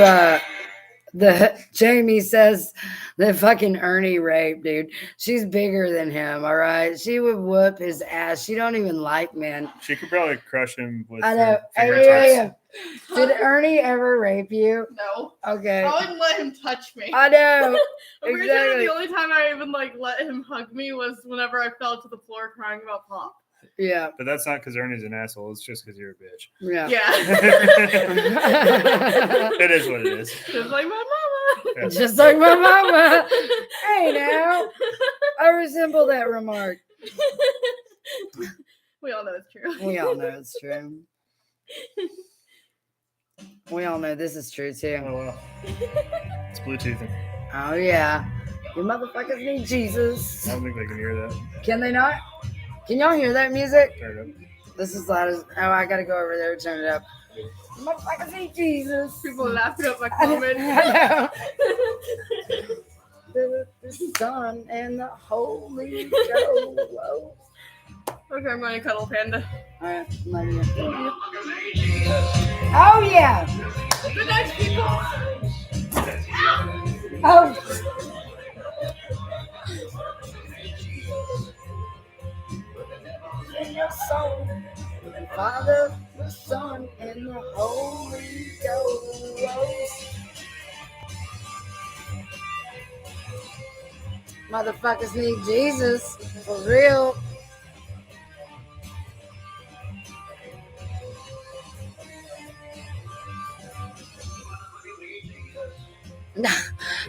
the Jamie says that fucking Ernie raped, dude. She's bigger than him, all right? She would whoop his ass. She don't even like men. She could probably crush him with I know. her Yeah. fingertips. Did Ernie ever rape you? No. Okay. I wouldn't let him touch me. I know. I'm pretty sure exactly. the only time I even let him hug me was whenever I fell to the floor crying about Pop. Yeah. But that's not because Ernie's an asshole. It's just because you're a bitch. Yeah. Yeah. It is what it is. Just like my mama. Yeah. Just like my mama. Hey now. I resemble that remark. We all know it's true. We all know it's true. We all know this is true too. Oh, wow. It's Bluetoothing. Oh yeah. You motherfuckers need Jesus. I don't think they can hear that. Can they not? Can y'all hear that music? Turn it up. This is loud as I gotta go over there and turn it up. You motherfuckers need Jesus. People are laughing at my I know. comment. The Son and the Holy Ghost. Okay, I'm going to cuddle Panda. Alright, love you. Oh yeah. Good night, people. Oh. In your soul, Father, the Son, and the Holy Ghost. Motherfuckers need Jesus for real.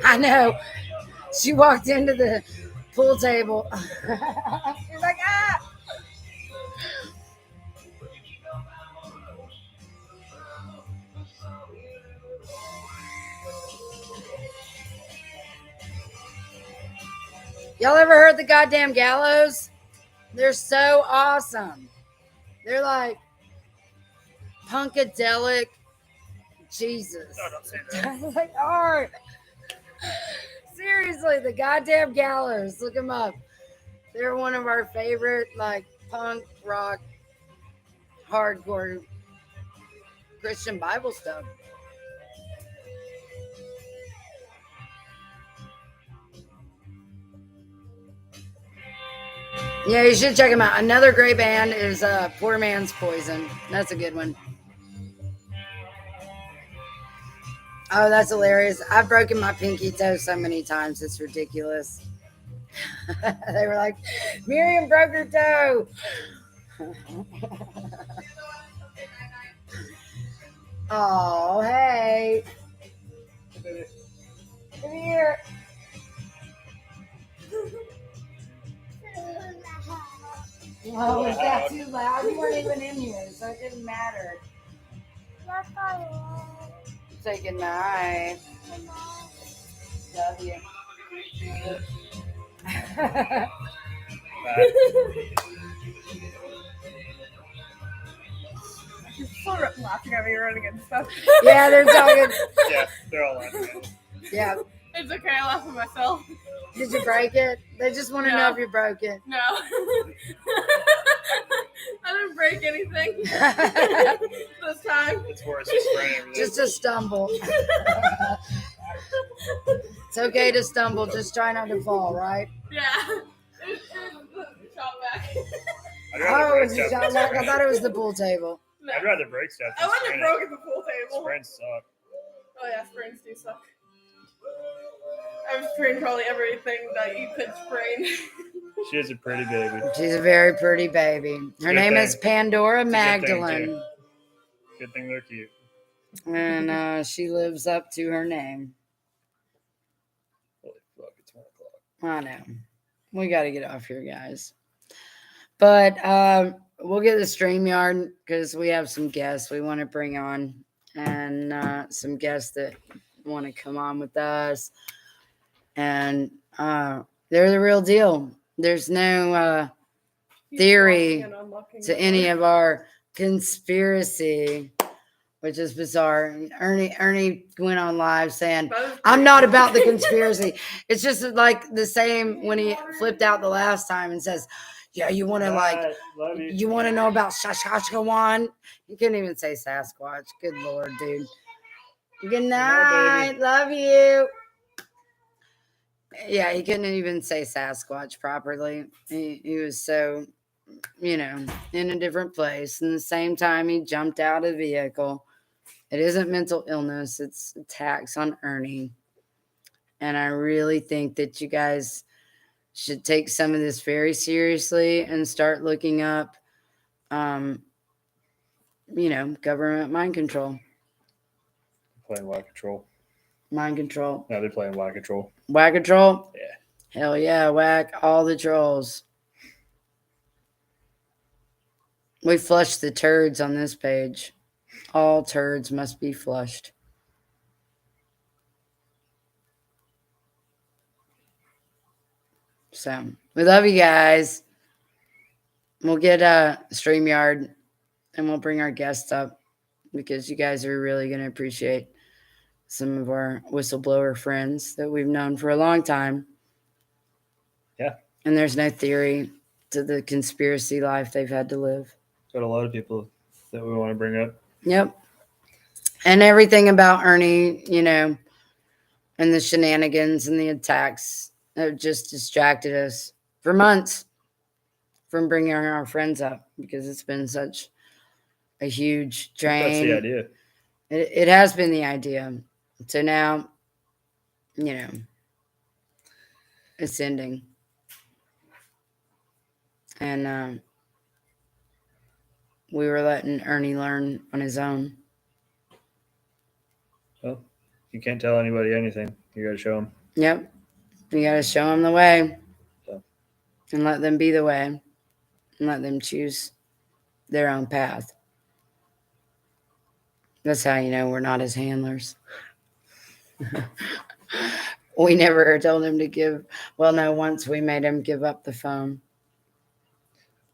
I know. She walked into the pool table. She's like, ah. Y'all ever heard the goddamn gallows? They're so awesome. They're like punkadelic. Jesus. No, don't say that. They are. Seriously, the goddamn gallows. Look them up. They're one of our favorite, like, punk rock, hardcore Christian Bible stuff. Yeah, you should check them out. Another great band is Poor Man's Poison. That's a good one. Oh, that's hilarious. I've broken my pinky toe so many times. It's ridiculous. They were like, Miriam broke her toe. Oh, hey. Come here. Oh, is that too loud? You weren't even in here, so it didn't matter. Say good night. Love you. People are laughing at me running and stuff. Yeah, they're talking. Yeah, they're all laughing at me. Yeah. It's okay, I laugh at myself. Did you break it? They just want to know if you broke it. No. I didn't break anything this time. It's worse. It's spraying everything. Just a stumble. It's okay to stumble. Just try not to fall, right? Yeah. It was the shot back. I'd rather Oh, break it's a stuff shot than back. I sprain. thought it was the pool table. No. I'd rather break stuff I than wouldn't sprain have it. broken the pool table. Sprains suck. Oh yeah, sprains do suck. I've sprained probably everything that you could sprain. She is a pretty baby. She's a very pretty baby. Her Good name thing. is Pandora It's a good thing, Magdalene. Good thing they're cute. And she lives up to her name. Holy fuck, it's 1 o'clock. I know. We got to get off here, guys. But we'll get the StreamYard because we have some guests we want to bring on and some guests that want to come on with us. And they're the real deal. There's no theory to any of our conspiracy, which is bizarre. Ernie went on live saying, I'm not about the conspiracy. It's just like the same when he flipped out the last time and says, yeah, you want to like, Love you want to know about Saskatchewan? You couldn't even say Sasquatch. Good Lord, dude. Good night. Love you. Yeah, he couldn't even say Sasquatch properly. He was so, in a different place. And the same time he jumped out of the vehicle. It isn't mental illness. It's attacks on Ernie. And I really think that you guys should take some of this very seriously and start looking up, government mind control. Playing Whack Control. Mind control. No, they're playing Whack Control. Whack control? Yeah. Hell yeah, whack all the trolls. We flushed the turds on this page. All turds must be flushed. So, we love you guys. We'll get a StreamYard and we'll bring our guests up because you guys are really going to appreciate some of our whistleblower friends that we've known for a long time. Yeah. And there's no theory to the conspiracy life they've had to live. Got a lot of people that we want to bring up. Yep. And everything about Ernie, and the shenanigans and the attacks have just distracted us for months from bringing our friends up because it's been such a huge drain. That's the idea. It has been the idea. So now, it's ending. And we were letting Ernie learn on his own. Well, you can't tell anybody anything. You got to show them. Yep. You got to show them the way. So. And let them be the way. And let them choose their own path. That's how you know we're not his handlers. We never told him to give. Well, no, once we made him give up the phone.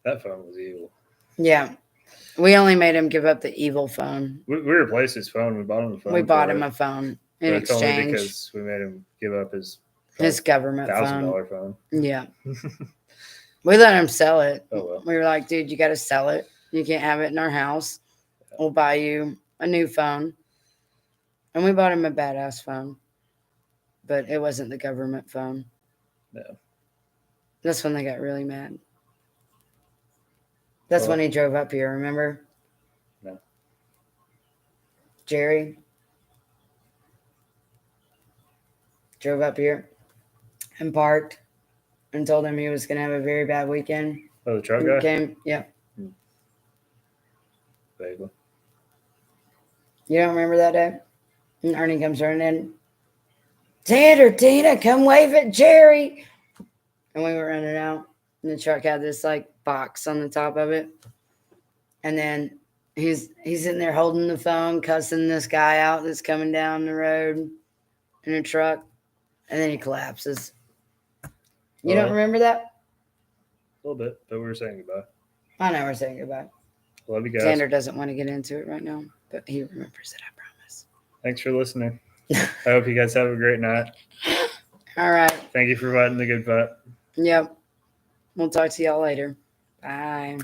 That phone was evil. Yeah. We only made him give up the evil phone. We replaced his phone. We bought him a phone. We bought for him it, a phone but in it's only exchange. because we made him give up his Government $1,000 phone. phone. Yeah. We let him sell it. Oh, well. We were like, dude, you got to sell it. You can't have it in our house. We'll buy you a new phone. And we bought him a badass phone. But it wasn't the government phone. No. That's when they got really mad. That's Oh. when he drove up here, remember? No. Jerry drove up here and parked and told him he was going to have a very bad weekend. Oh, the truck He guy? came, yeah. Vaguely. You don't remember that day? And Ernie comes running in. Ted or Tina, come wave at Jerry. And we were running out. And the truck had this like box on the top of it. And then he's in there holding the phone, cussing this guy out that's coming down the road in a truck. And then he collapses. You don't remember that? A little bit, but we were saying goodbye. I know we're saying goodbye. Love you guys. Xander doesn't want to get into it right now, but he remembers it, I promise. Thanks for listening. I hope you guys have a great night. All right. Thank you for fighting the good fight. Yep. We'll talk to y'all later. Bye.